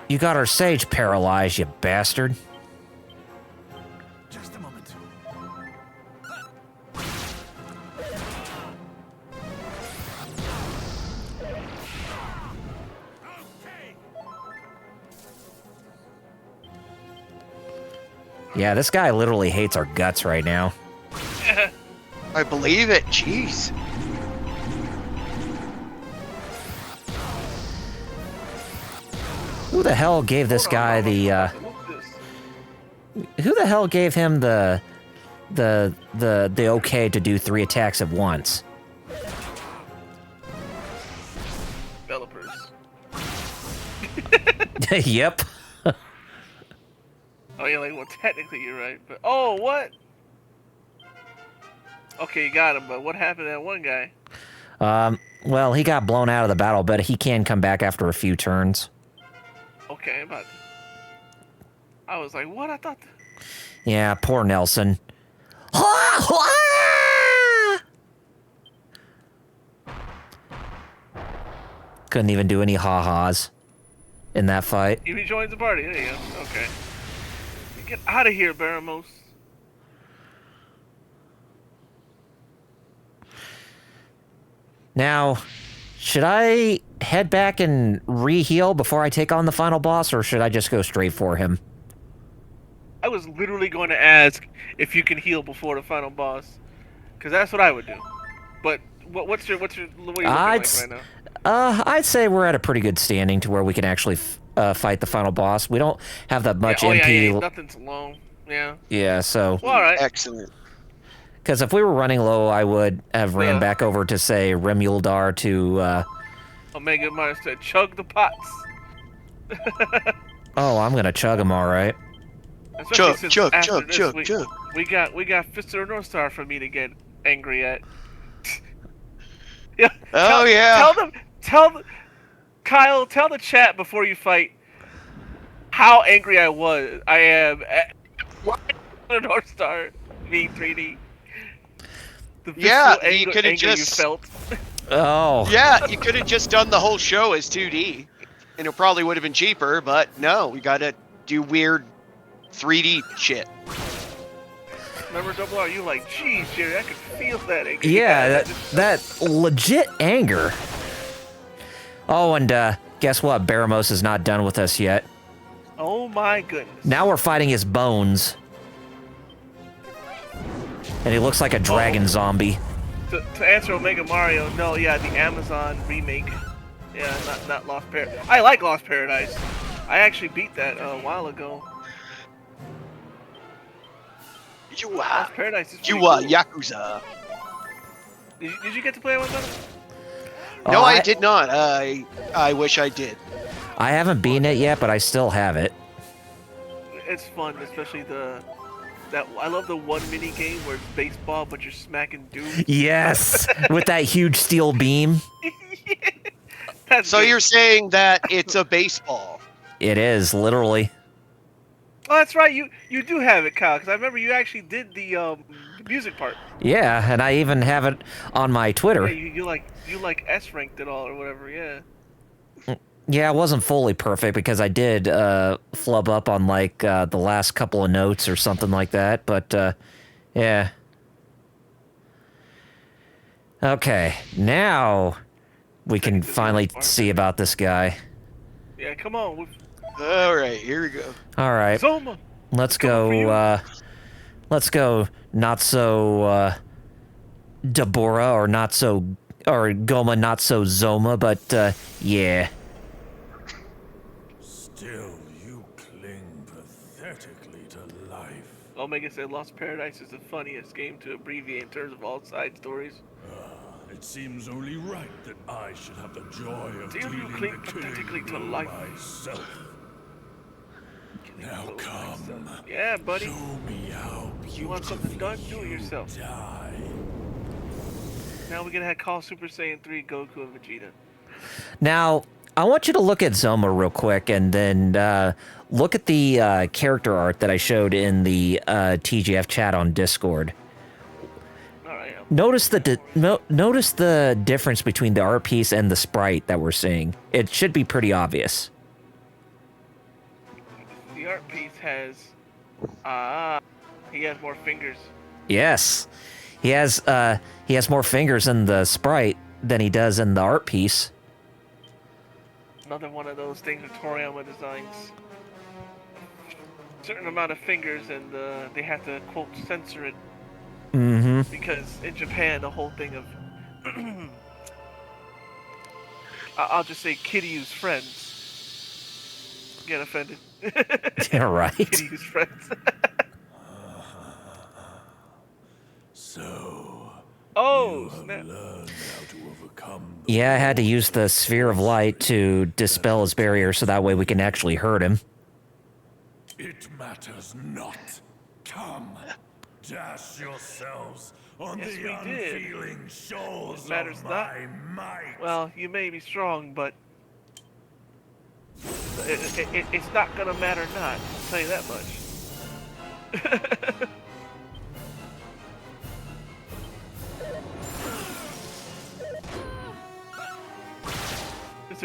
You got our sage paralyzed, you bastard. Just a moment. Yeah, this guy literally hates our guts right now. I believe it. Jeez. Who the hell gave this guy the, who the hell gave him the okay to do 3 attacks at once? Developers. Yep. Oh yeah, like well, technically you're right, but oh what? Okay, you got him, but what happened to that one guy? Well, he got blown out of the battle, but he can come back after a few turns. Okay, but I was like, what? I thought. Yeah, poor Nelson. Couldn't even do any ha-has in that fight. He rejoins the party. There you go. Okay. Get out of here, Baramos. Now, should I head back and re-heal before I take on the final boss, or should I just go straight for him? I was literally going to ask if you can heal before the final boss, because that's what I would do. But what are you looking like right now? I'd say we're at a pretty good standing to where we can actually fight the final boss. We don't have that much MP. Yeah, nothing's long. Yeah. Yeah, so. Well, all right. Excellent. Because if we were running low, I would have ran back over to, say, Remuldar to, Omega Mars said, chug the pots. Oh, I'm gonna chug them, all right. Especially Chug, since chug, after chug, this, chug, we got Fist of the North Star for me to get angry at. Yeah. Oh, yeah. Kyle, tell the chat before you fight how angry I am at the North Star V3D. The Yeah, visceral you could have anger you just felt. Oh. Yeah, you could have just done the whole show as 2D, and it probably would have been cheaper. But no, we gotta do weird 3D shit. Remember Double R? You like, geez, Jerry, I could feel that anger. Yeah, that legit anger. Oh, and guess what? Baramos is not done with us yet. Oh my goodness. Now we're fighting his bones. And he looks like a dragon zombie. To answer Omega Mario, no, yeah, the Amazon remake. Yeah, not Lost Paradise. I like Lost Paradise. I actually beat that a while ago. You Lost Paradise is pretty you cool. Yakuza. Did you get to play one of them? No, Oh, I did not. I wish I did. I haven't beaten it yet, but I still have it. It's fun, especially I love the one mini game where it's baseball, but you're smacking dudes. Yes, with that huge steel beam. That's So good. you're saying that it's a baseball? It is, literally. Oh, that's right. You do have it, Kyle, because I remember you actually did the music part. Yeah, and I even have it on my Twitter. Yeah, you like S ranked it all or whatever. Yeah. Yeah, it wasn't fully perfect because I did flub up on like the last couple of notes or something like that, but yeah. Okay, now we can finally see about this guy. Yeah, come on. All right, here we go. All right, Zoma. let's coming for you. go. Let's go. Not so Deborah, or not so, or Goma, not so Zoma, but yeah. Still, you cling pathetically to life. Omega said Lost Paradise is the funniest game to abbreviate in terms of all side stories. It seems only right that I should have the joy of Still, you dealing cling the pathetically killing to blow life. myself. Now Blow come. myself. Yeah, buddy. Show me how You want something done? Do it you yourself. die. Now we're gonna have call Super Saiyan 3 Goku and Vegeta. Now, I want you to look at Zoma real quick, and then look at the character art that I showed in the TGF chat on Discord. All right. Notice notice the difference between the art piece and the sprite that we're seeing. It should be pretty obvious. The art piece has, he has more fingers. Yes, he has more fingers in the sprite than he does in the art piece. Another one of those things with Toriyama designs. Certain amount of fingers, and they have to quote censor it Mm-hmm. because in Japan the whole thing of I'll just say Kiryu's friends get offended. Yeah, right. Kiryu's friends. So, Oh, you have snap. learned how to overcome the Yeah, I had to use the sphere of light to dispel his barrier so that way we can actually hurt him. It matters not. Come, dash yourselves on Yes, the we did. unfeeling shoals It matters of not. my might. Well, you may be strong, but it's not gonna matter not. I'll tell you that much.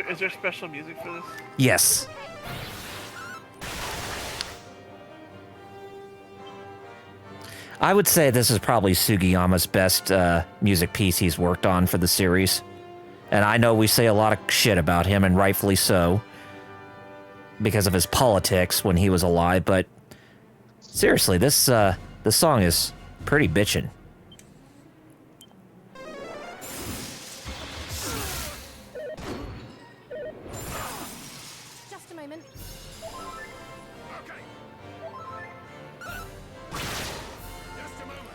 Is there special music for this? Yes. I would say this is probably Sugiyama's best music piece he's worked on for the series. And I know we say a lot of shit about him, and rightfully so, because of his politics when he was alive, but seriously, this song is pretty bitchin'. Just a moment. Just a moment.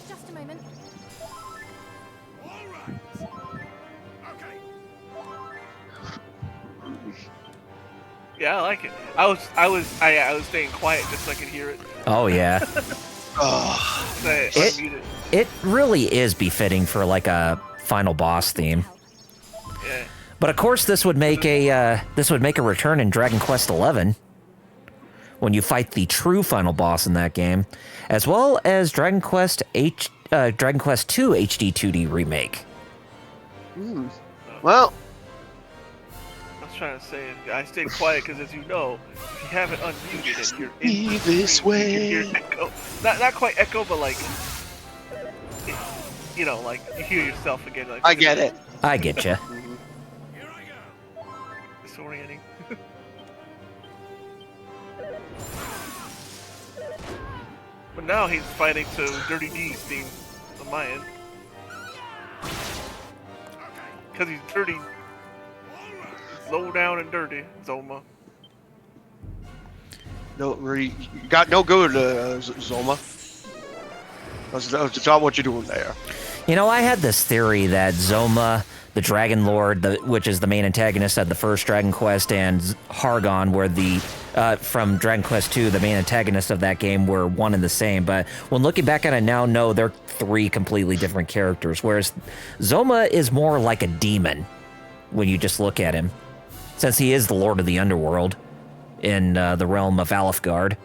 Just a moment. All right. Okay. Yeah, I like it. I was staying quiet just so I could hear it. Oh, yeah. I unmuted. It really is befitting for, like, a final boss theme. Yeah. But of course, this would make a return in Dragon Quest XI when you fight the true final boss in that game, as well as Dragon Quest II HD-2D remake. Well, I was trying to say, I stayed quiet because, as you know, if you have it unmuted and you're in Be the this screen, you way. can hear echo. Not quite echo, but like, you know, like you hear yourself again. Like, I get it. I get you. Here I go. Disorienting. But now he's fighting to Dirty D's theme on my end. Because he's dirty. Low down and dirty, Zoma. No, you got no good, Zoma. That's not what you're doing there. You know, I had this theory that Zoma, the Dragon Lord, which is the main antagonist of the first Dragon Quest, and Hargon, were from Dragon Quest II, the main antagonists of that game, were one and the same. But when looking back at it now, no, they're three completely different characters. Whereas Zoma is more like a demon when you just look at him, since he is the Lord of the Underworld in the realm of Alfgard.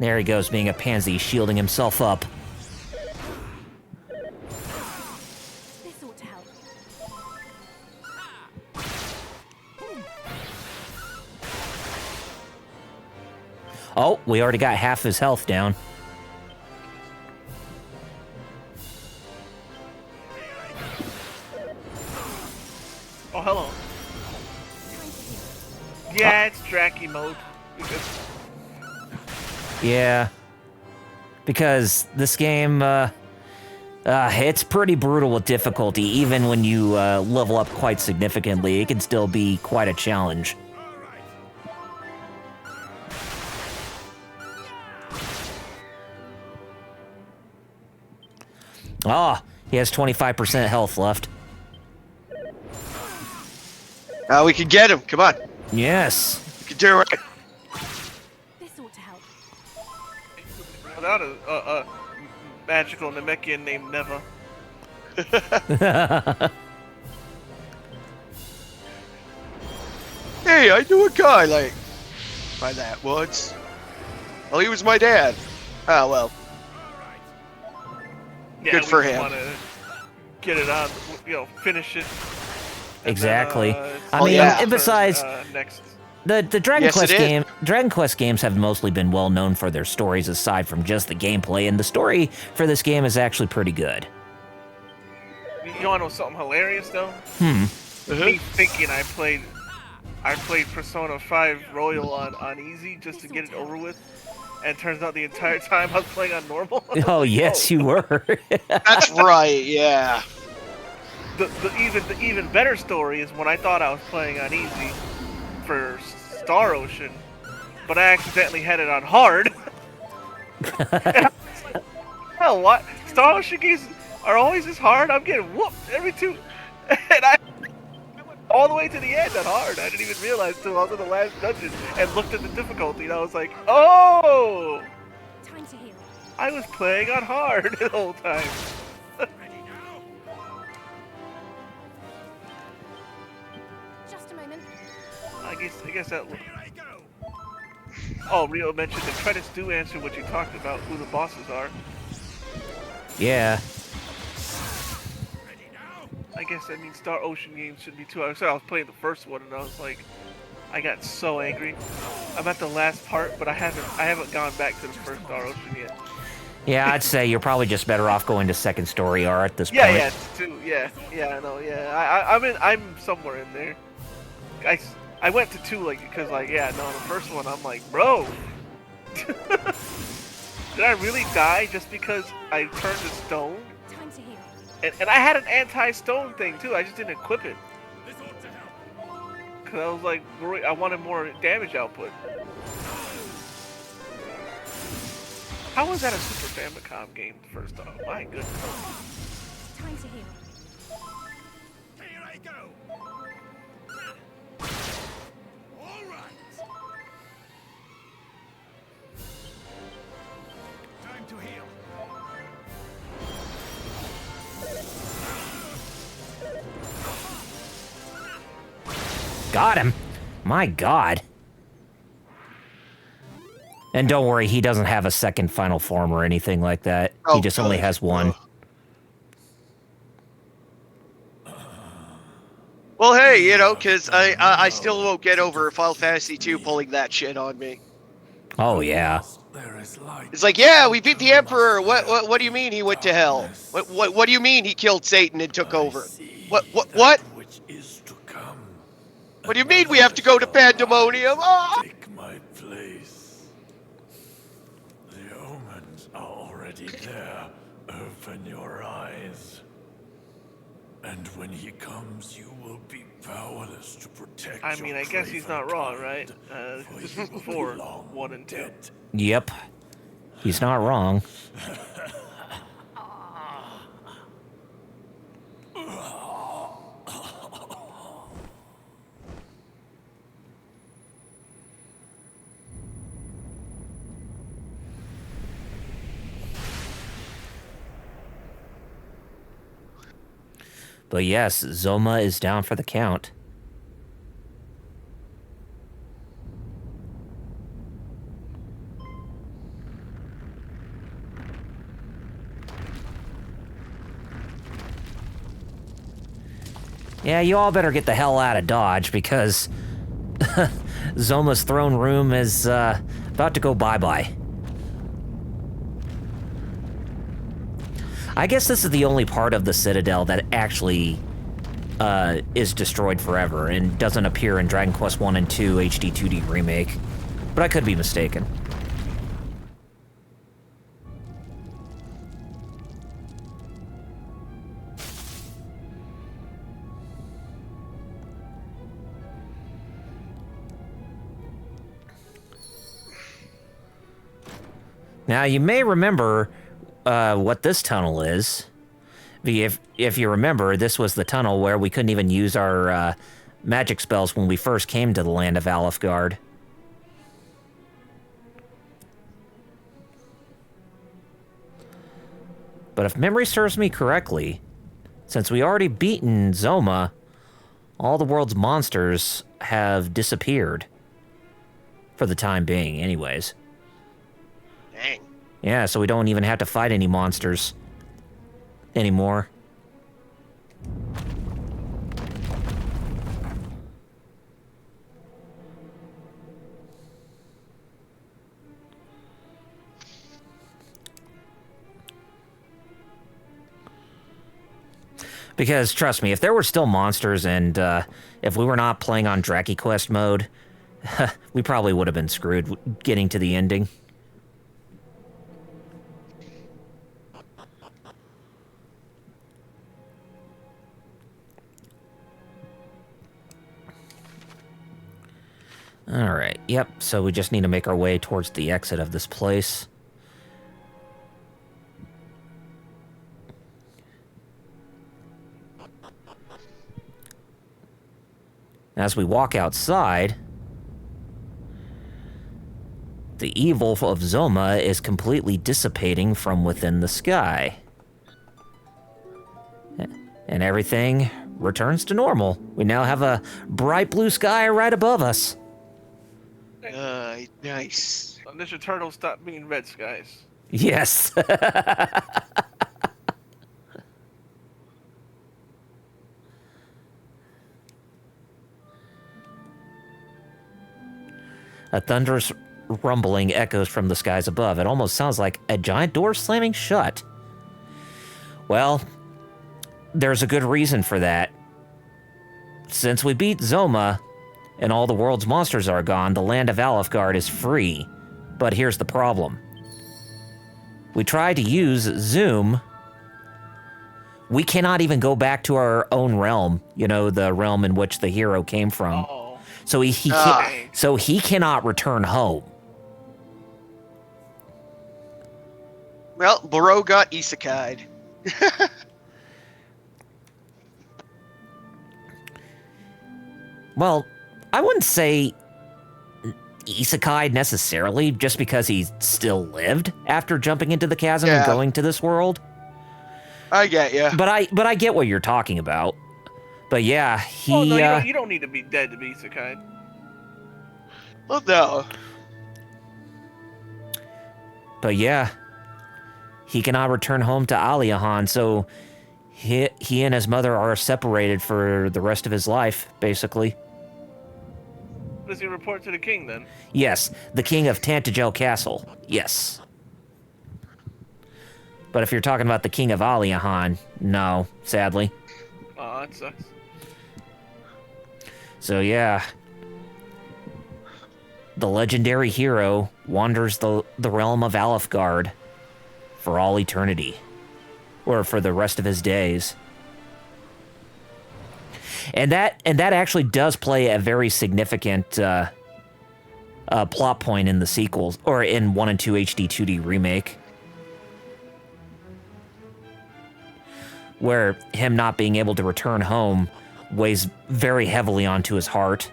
There he goes, being a pansy, shielding himself up. This ought to help. Oh, we already got half his health down. Oh, hello. Time to heal. Yeah, it's Dracky mode. Yeah. Because this game, it's pretty brutal with difficulty. Even when you level up quite significantly, it can still be quite a challenge. Ah, he has 25% health left. Now we can get him. Come on. Yes. We can do it. This ought to help. Without a magical Namekian named Neva. Hey, I knew a guy like by that once. Well, he was my dad. Oh well. Yeah, Good we for just him. wanna get it on, finish it. And Exactly. Then, I mean, yeah. and besides, next. the Dragon Yes, Quest it is. Dragon Quest games have mostly been well known for their stories aside from just the gameplay, and the story for this game is actually pretty good. You wanna know something hilarious though? Uh-huh. Me thinking I played Persona 5 Royal on easy just to get it over with, and turns out the entire time I was playing on normal. Oh, yes, you were. That's right. Yeah. The even better story is when I thought I was playing on easy for Star Ocean, but I accidentally had it on hard. Hell, what? Star Ocean games are always this hard? I'm getting whooped every two, and I went all the way to the end on hard. I didn't even realize until I was in the last dungeon and looked at the difficulty, and I was like, oh, Time to heal. I was playing on hard the whole time. Just a moment. I guess that. Oh, Rio mentioned the credits do answer what you talked about, who the bosses are. Yeah. I guess that means Star Ocean games should be too. I was playing the first one and I was like, I got so angry. I'm at the last part, but I haven't gone back to the first Star Ocean yet. Yeah, I'd say you're probably just better off going to second story R at this Yeah, point. yeah, it's two. Yeah, I know. Yeah, I'm somewhere in there. I went to two because the first one I'm like, bro, did I really die just because I turned to stone? Time to heal. And I had an anti-stone thing too. I just didn't equip it. Cause I was like, I wanted more damage output. How was that a Super Famicom game? First off, my goodness. Time to heal. Here I go. All right. Time to heal. Got him. My God. And don't worry, he doesn't have a second final form or anything like that. He Oh, just only good. has one. Well, hey, because I still won't get over Final Fantasy 2 pulling that shit on me. Oh, yeah. There is light. It's like, yeah, we beat the Emperor. What do you mean he went to hell? What do you mean he killed Satan and took over? What? Which is to come. What do you mean we have to go to Pandemonium? Ah! Take my place. The omens are already there. Open your eyes. And when he comes, you will be powerless to protect. I mean, I guess he's not wrong, right? This is before 1 and 2. Yep. He's not wrong. But yes, Zoma is down for the count. Yeah, you all better get the hell out of Dodge, because Zoma's throne room is about to go bye-bye. I guess this is the only part of the Citadel that actually is destroyed forever and doesn't appear in Dragon Quest 1 and 2 HD-2D Remake. But I could be mistaken. Now, you may remember what this tunnel is. If you remember, this was the tunnel where we couldn't even use our magic spells when we first came to the land of Alefgard. But if memory serves me correctly, since we already beaten Zoma, all the world's monsters have disappeared. For the time being, anyways. Dang. Yeah, so we don't even have to fight any monsters anymore. Because, trust me, if there were still monsters and if we were not playing on Draki Quest mode, we probably would have been screwed getting to the ending. Alright, yep, so we just need to make our way towards the exit of this place. As we walk outside, the evil of Zoma is completely dissipating from within the sky. And everything returns to normal. We now have a bright blue sky right above us. Nice. Unless your turtles stop being red skies. Yes. A thunderous rumbling echoes from the skies above. It almost sounds like a giant door slamming shut. Well, there's a good reason for that. Since we beat Zoma, and all the world's monsters are gone, the land of Alefgard is free. But here's the problem. We tried to use Zoom. We cannot even go back to our own realm. You know, the realm in which the hero came from. Oh. So he cannot return home. Well, Baro got isekai'd. Well, I wouldn't say isekai necessarily, just because he still lived after jumping into the chasm and going to this world. I get ya. But I get what you're talking about. But yeah, he... Oh, no, you don't need to be dead to be isekai. Well, no. But yeah, he cannot return home to Aliahan, so he and his mother are separated for the rest of his life, basically. Does he report to the king, then? Yes, the king of Tantagel Castle. Yes. But if you're talking about the king of Aliahan, no, sadly. Oh, that sucks. So yeah, the legendary hero wanders the realm of Alefgard for all eternity, or for the rest of his days. And that actually does play a very significant plot point in the sequels, or in 1 and 2 HD-2D Remake, where him not being able to return home weighs very heavily onto his heart,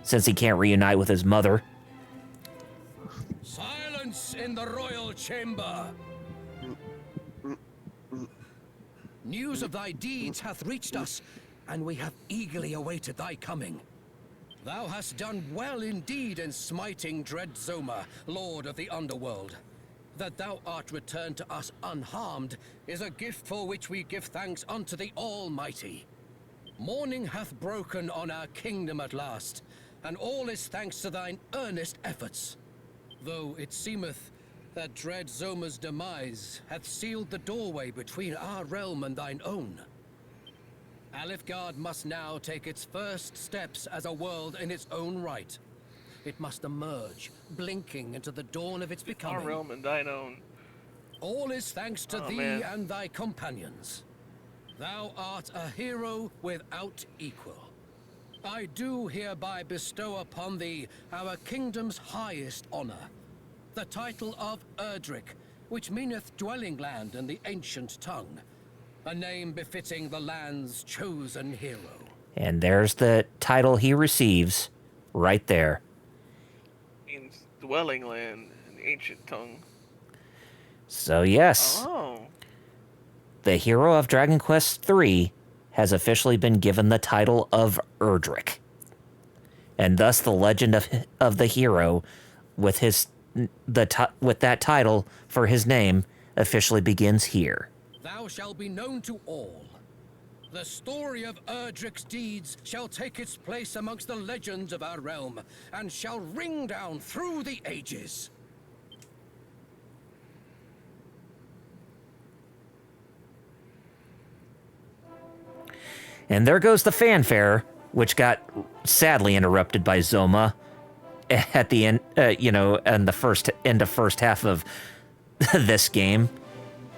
since he can't reunite with his mother. Silence in the royal chamber. News of thy deeds hath reached us, and we have eagerly awaited thy coming. Thou hast done well indeed in smiting dread Zoma, lord of the underworld. That thou art returned to us unharmed is a gift for which we give thanks unto the Almighty. Morning hath broken on our kingdom at last, and all is thanks to thine earnest efforts. Though it seemeth that dread Zoma's demise hath sealed the doorway between our realm and thine own. Alifgard must now take its first steps as a world in its own right. It must emerge, blinking into the dawn of its Our becoming. realm and thine own. All is thanks to Oh, thee man. and thy companions. Thou art a hero without equal. I do hereby bestow upon thee our kingdom's highest honor, the title of Erdrick, which meaneth dwelling land in the ancient tongue, a name befitting the land's chosen hero. And there's the title he receives, right there. Means dwelling land in the ancient tongue. So yes, Oh. the hero of Dragon Quest III has officially been given the title of Erdrick. And thus the legend of the hero with with that title for his name officially begins here. Thou shalt be known to all. The story of Erdrick's deeds shall take its place amongst the legends of our realm, and shall ring down through the ages. And there goes the fanfare, which got sadly interrupted by Zoma at the end, in the end of first half of this game.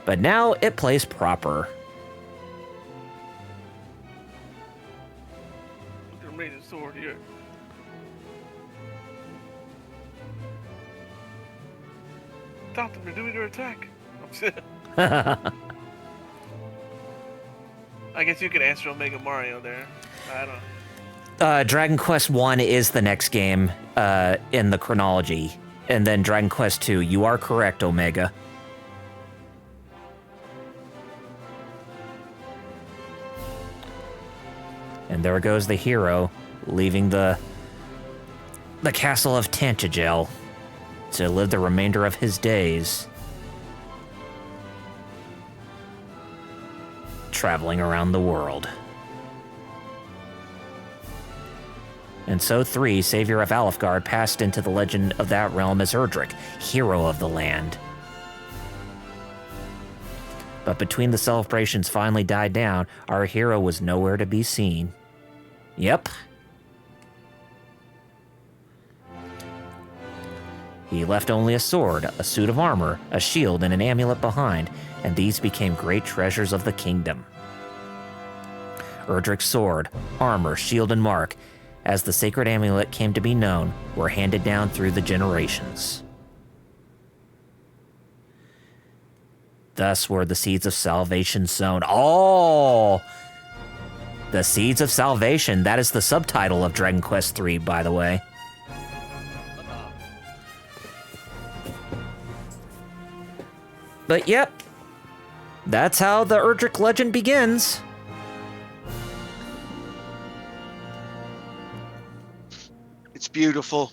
But now it plays proper. Look at him raise his sword here. Stop them, they're doing their attack. I guess you could answer Omega Mario there. I don't know. Dragon Quest 1 is the next game in the chronology. And then Dragon Quest 2. You are correct, Omega. And there goes the hero, leaving the castle of Tantagel to live the remainder of his days traveling around the world. And so 3, Savior of Alifgard, passed into the legend of that realm as Erdrick, hero of the land. But between the celebrations finally died down, our hero was nowhere to be seen. Yep. He left only a sword, a suit of armor, a shield, and an amulet behind, and these became great treasures of the kingdom. Erdrick's sword, armor, shield, and mark, as the sacred amulet came to be known, were handed down through the generations. Thus were the seeds of salvation sown. Oh! The Seeds of Salvation. That is the subtitle of Dragon Quest III, by the way. But yep, that's how the Erdrick legend begins. It's beautiful.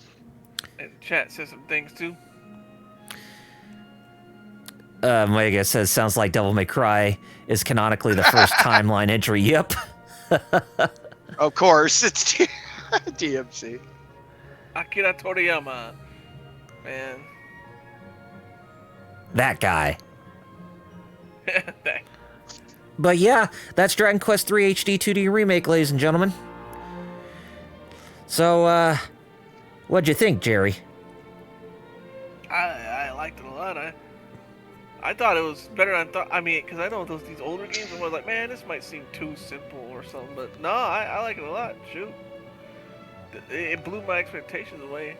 And chat says some things too. Mega says, sounds like Devil May Cry is canonically the first timeline entry. Yep. Of course, it's DMC. Akira Toriyama. Man. That guy. Thanks. But yeah, that's Dragon Quest III HD-2D Remake, ladies and gentlemen. So, what'd you think, Jerry? I liked it a lot. I thought it was better than I thought. I mean, because I know these older games, I was like, man, this might seem too simple or something. But no, I like it a lot. Shoot. It blew my expectations away.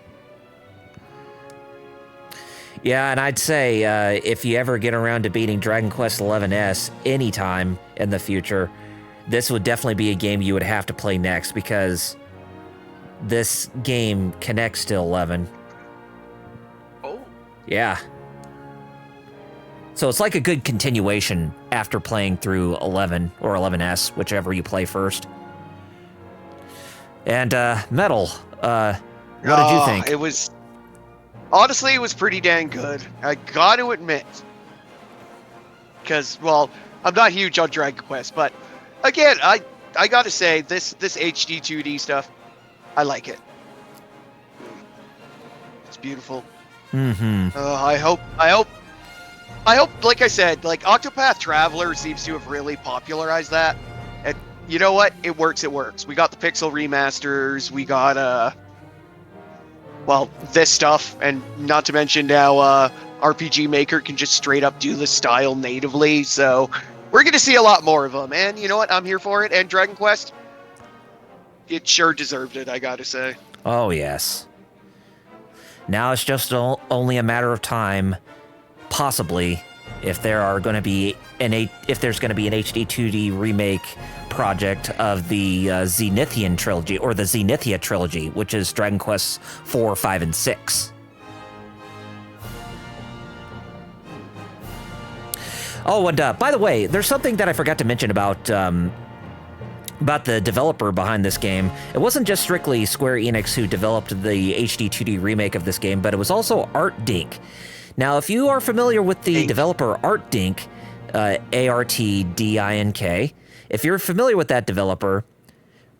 Yeah, and I'd say if you ever get around to beating Dragon Quest XI's anytime in the future, this would definitely be a game you would have to play next, because this game connects to 11. Oh. Yeah. So it's like a good continuation after playing through 11 or 11S, whichever you play first. And Metal, what did you think? It was... Honestly, it was pretty dang good. I got to admit. Because, well, I'm not huge on Dragon Quest, but again, I gotta say, this HD-2D stuff, I like it. It's beautiful. Mm-hmm. I hope, like I said, like Octopath Traveler seems to have really popularized that. And you know what? It works. We got the pixel remasters. We got well, this stuff, and not to mention now, RPG Maker can just straight up do the style natively. So we're gonna see a lot more of them. And you know what? I'm here for it. And Dragon Quest, it sure deserved it. I gotta say. Oh, yes. Now it's just only a matter of time, possibly, if there are going to be if there's going to be an HD-2D remake project of the Zenithian trilogy, or the Zenithia trilogy, which is Dragon Quest 4, 5, and 6. Oh, and by the way, there's something that I forgot to mention about the developer behind this game. It wasn't just strictly Square Enix who developed the HD-2D remake of this game, but it was also ArtDink. Now, if you are familiar with the developer ArtDink, ARTDINK, if you're familiar with that developer,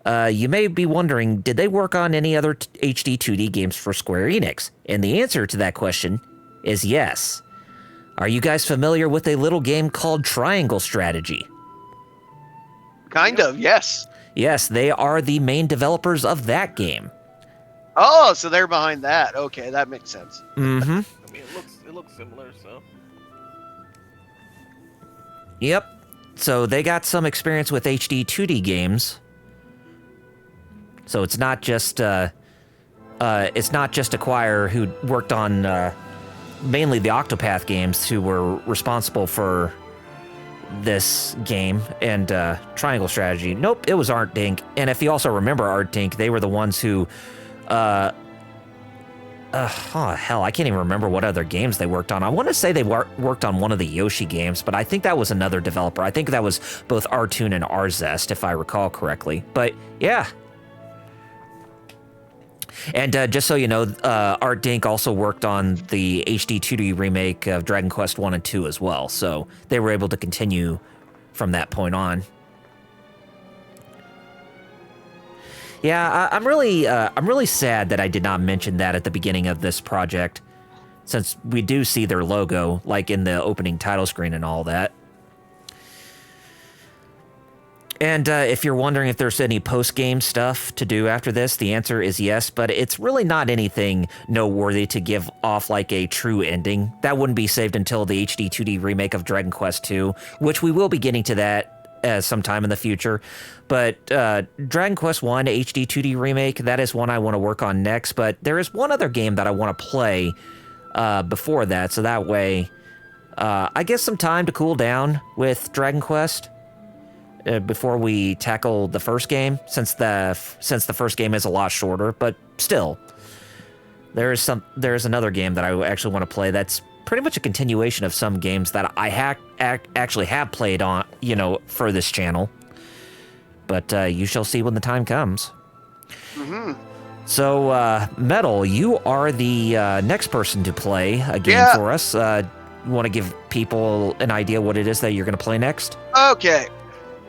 you may be wondering, did they work on any other HD-2D games for Square Enix? And the answer to that question is yes. Are you guys familiar with a little game called Triangle Strategy? Kind of, yes. Yes, they are the main developers of that game. Oh, so they're behind that. Okay, that makes sense. Mm-hmm. I mean, it looks similar, so. Yep. So they got some experience with HD 2D games. So it's not just Acquire who worked on mainly the Octopath games who were responsible for this game and Triangle Strategy. Nope, it was ArtDink. And if you also remember ArtDink, they were the ones who oh hell, I can't even remember what other games they worked on. I want to say they worked on one of the Yoshi games, but I think that was another developer. I think that was both Artoon and Arzest, if I recall correctly. But yeah. And just so you know, ArtDink also worked on the HD 2D remake of Dragon Quest 1 and 2 as well, so they were able to continue from that point on. Yeah, I'm really sad that I did not mention that at the beginning of this project, since we do see their logo, like in the opening title screen and all that. And if you're wondering if there's any post-game stuff to do after this, the answer is yes, but it's really not anything noteworthy to give off like a true ending. That wouldn't be saved until the HD 2D remake of Dragon Quest 2, which we will be getting to that sometime in the future. But Dragon Quest 1 HD 2D remake, that is one I want to work on next, but there is one other game that I want to play before that, so that way I get some time to cool down with Dragon Quest. Before we tackle the first game, since the first game is a lot shorter, but still, there's another game that I actually want to play that's pretty much a continuation of some games that I actually have played on, for this channel. But you shall see when the time comes. Mm-hmm. So, Metal, you are the next person to play a game for us. You want to give people an idea what it is that you're going to play next? Okay.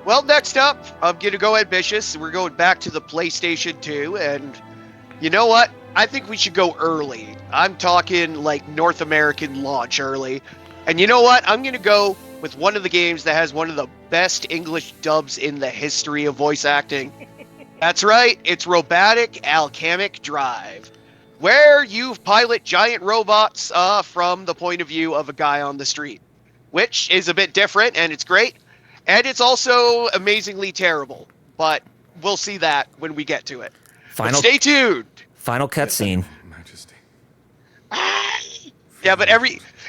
Well, next up, I'm going to go ambitious. We're going back to the PlayStation 2, and you know what? I think we should go early. I'm talking like North American launch early. And you know what? I'm going to go with one of the games that has one of the best English dubs in the history of voice acting. That's right, it's Robotic Alchemic Drive, where you pilot giant robots from the point of view of a guy on the street, which is a bit different, and it's great. And it's also amazingly terrible, but we'll see that when we get to it. But stay tuned. Final cutscene. Majesty. Yeah, but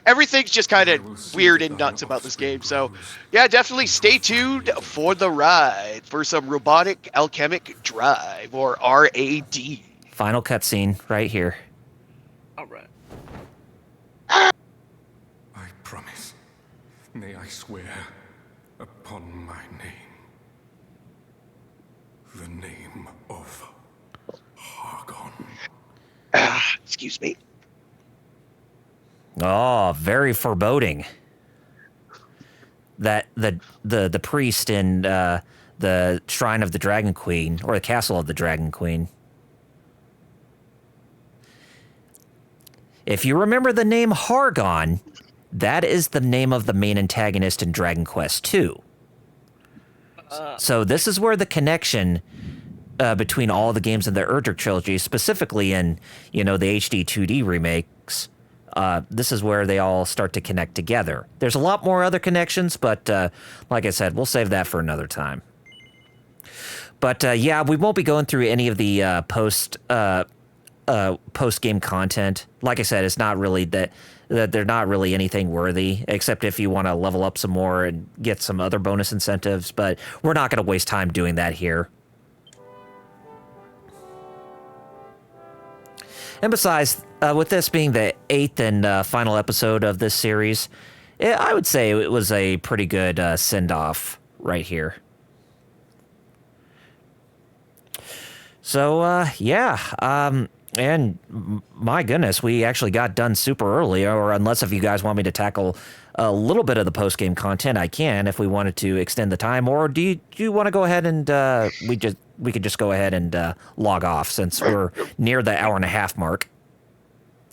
everything's just kind of weird and nuts about this game. So, yeah, definitely stay tuned for the ride for some Robotic Alchemic Drive, or RAD. Final cutscene right here. All right. I promise. May I swear upon my name. The name of Hargon. Excuse me. Oh, very foreboding. That the priest in the the Shrine of the Dragon Queen, or the Castle of the Dragon Queen. If you remember the name Hargon, that is the name of the main antagonist in Dragon Quest II. So this is where the connection between all the games in the Erdrick trilogy, specifically in, the HD-2D remakes, this is where they all start to connect together. There's a lot more other connections, but like I said, we'll save that for another time. But yeah, we won't be going through any of the post-game content. Like I said, it's not really that they're not really anything worthy, except if you want to level up some more and get some other bonus incentives, but we're not going to waste time doing that here. And besides, with this being the 8th and final episode of this series, I would say it was a pretty good send-off right here. So, yeah, and my goodness, we actually got done super early, or unless if you guys want me to tackle a little bit of the post-game content, I can if we wanted to extend the time, or do you want to go ahead and we could just go ahead and log off since we're near the hour and a half mark.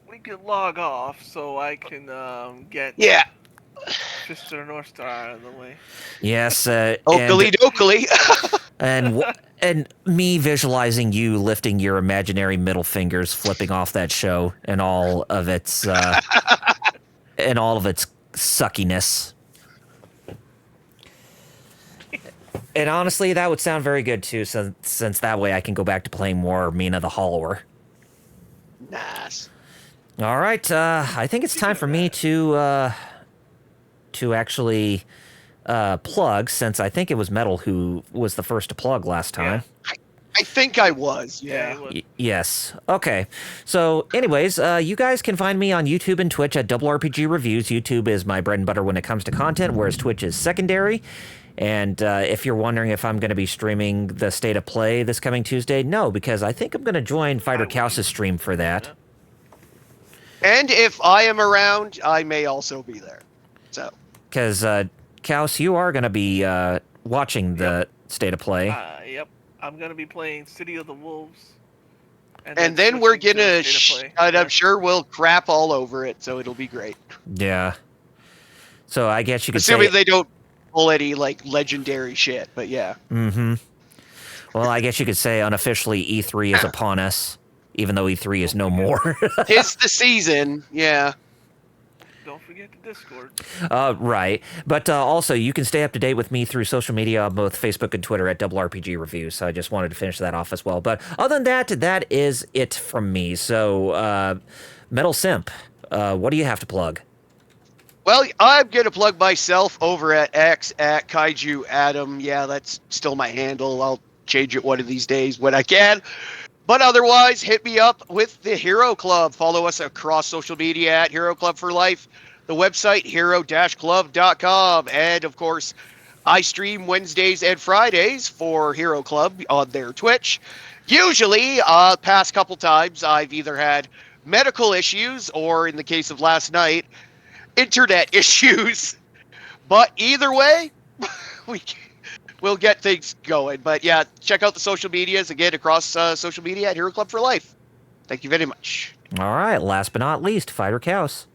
We could log off so I can get Sister North Star out of the way. Yes. Oakley dokley. And me visualizing you lifting your imaginary middle fingers, flipping off that show, and all of its suckiness. And honestly, that would sound very good too, since that way I can go back to playing more Mina the Hollower. Nice. All right, I think it's time for me to actually plug, since I think it was Metal who was the first to plug last time. Yeah. I think I was, Yes. Okay. So, anyways, you guys can find me on YouTube and Twitch at Double RPG Reviews. YouTube is my bread and butter when it comes to content, whereas Twitch is secondary. And if you're wondering if I'm going to be streaming the State of Play this coming Tuesday, no, because I think I'm going to join Fighter Kaus's stream for that. And if I am around, I may also be there. So. Because, Kaus, you are going to be watching the State of Play. Yep. I'm going to be playing City of the Wolves. And then we're going to, I'm sure we'll crap all over it, so it'll be great. Yeah. So I guess you could Assuming say... they don't pull any, legendary shit, but yeah. Mm-hmm. Well, I guess you could say unofficially E3 is upon us, even though E3 is no more. It's the season, yeah. Don't forget the Discord. Right. But also, you can stay up to date with me through social media on both Facebook and Twitter at Double RPG Reviews. So I just wanted to finish that off as well. But other than that, that is it from me. So, Metal Simp, what do you have to plug? Well, I'm going to plug myself over at X at Kaiju Adam. Yeah, that's still my handle. I'll change it one of these days when I can. But otherwise, hit me up with the Hero Club. Follow us across social media at Hero Club for Life. The website, hero-club.com. And, of course, I stream Wednesdays and Fridays for Hero Club on their Twitch. Usually, past couple times, I've either had medical issues or, in the case of last night, internet issues. But either way, we'll get things going. But yeah, check out the social medias again across social media at Hero Club for Life. Thank you very much. All right. Last but not least, Fighter Kaus.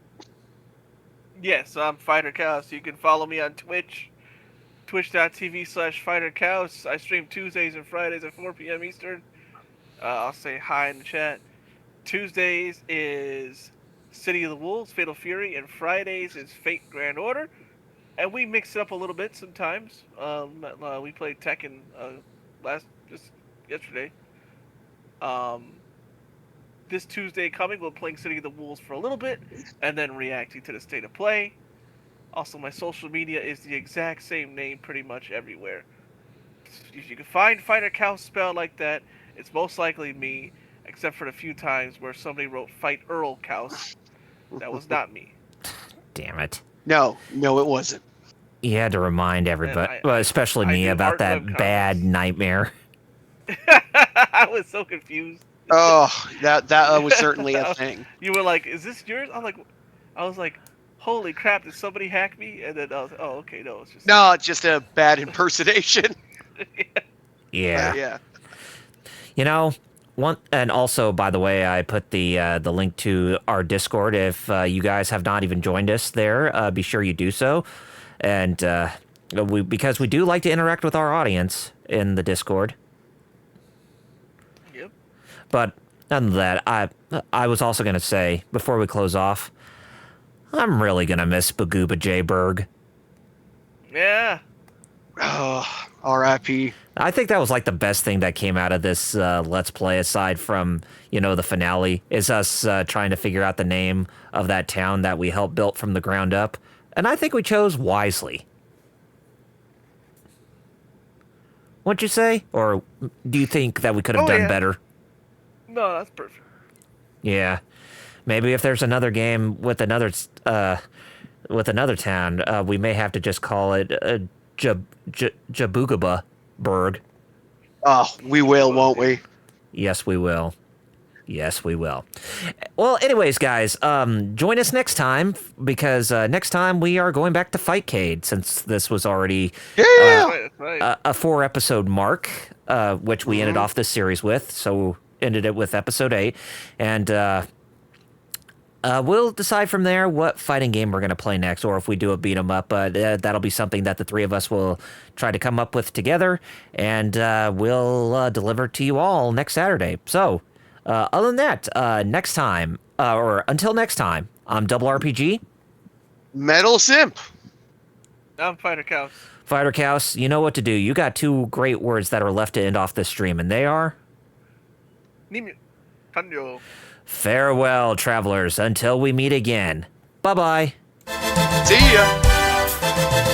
Yes, I'm Fighter Kaus. You can follow me on Twitch, twitch.tv/FighterKaus. I stream Tuesdays and Fridays at 4 p.m. Eastern. I'll say hi in the chat. Tuesdays is City of the Wolves, Fatal Fury, and Fridays is Fate Grand Order. And we mix it up a little bit sometimes. We played Tekken just yesterday. This Tuesday coming, we'll playing City of the Wolves for a little bit, and then reacting to the State of Play. Also, my social media is the exact same name pretty much everywhere. If you can find Fighter Kaus spelled like that, it's most likely me, except for the few times where somebody wrote Fight Earl Kaus. That was not me. Damn it. No, it wasn't. You had to remind everybody, well, especially me, about that bad nightmare. I was so confused. Oh, that was certainly a thing. You were like, "Is this yours?" I was like, "Holy crap! Did somebody hack me?" And then I was like, "Oh, okay, no, it's just." No, it's just a bad impersonation. Yeah. Yeah. You know, and also, by the way, I put the link to our Discord. If you guys have not even joined us there, be sure you do so. And because we do like to interact with our audience in the Discord. Yep. But other than that, I was also going to say, before we close off, I'm really going to miss Bagooba J. Berg. Yeah. Oh, R.I.P. I think that was like the best thing that came out of this Let's Play, aside from, the finale, is us trying to figure out the name of that town that we helped build from the ground up. And I think we chose wisely. What'd you say? Or do you think that we could have done better? No, that's perfect. Yeah. Maybe if there's another game with another town, we may have to just call it Jaboogaba Berg. Oh, we will, won't we? Yes, we will. Yes, we will. Well, anyways, guys, join us next time, because next time we are going back to Fightcade, since this was already That's right. a 4-episode mark, which we ended off this series with. So ended it with episode 8, and we'll decide from there what fighting game we're going to play next, or if we do a beat 'em up. That'll be something that the three of us will try to come up with together, and we'll deliver to you all next Saturday. So, other than that, next time, or until next time, I'm Double RPG. Metal Simp. I'm Fighter Cows. Fighter Cows, you know what to do. You got 2 great words that are left to end off this stream, and they are... Nimu. Kanyo. Farewell, travelers, until we meet again. Bye-bye. See ya.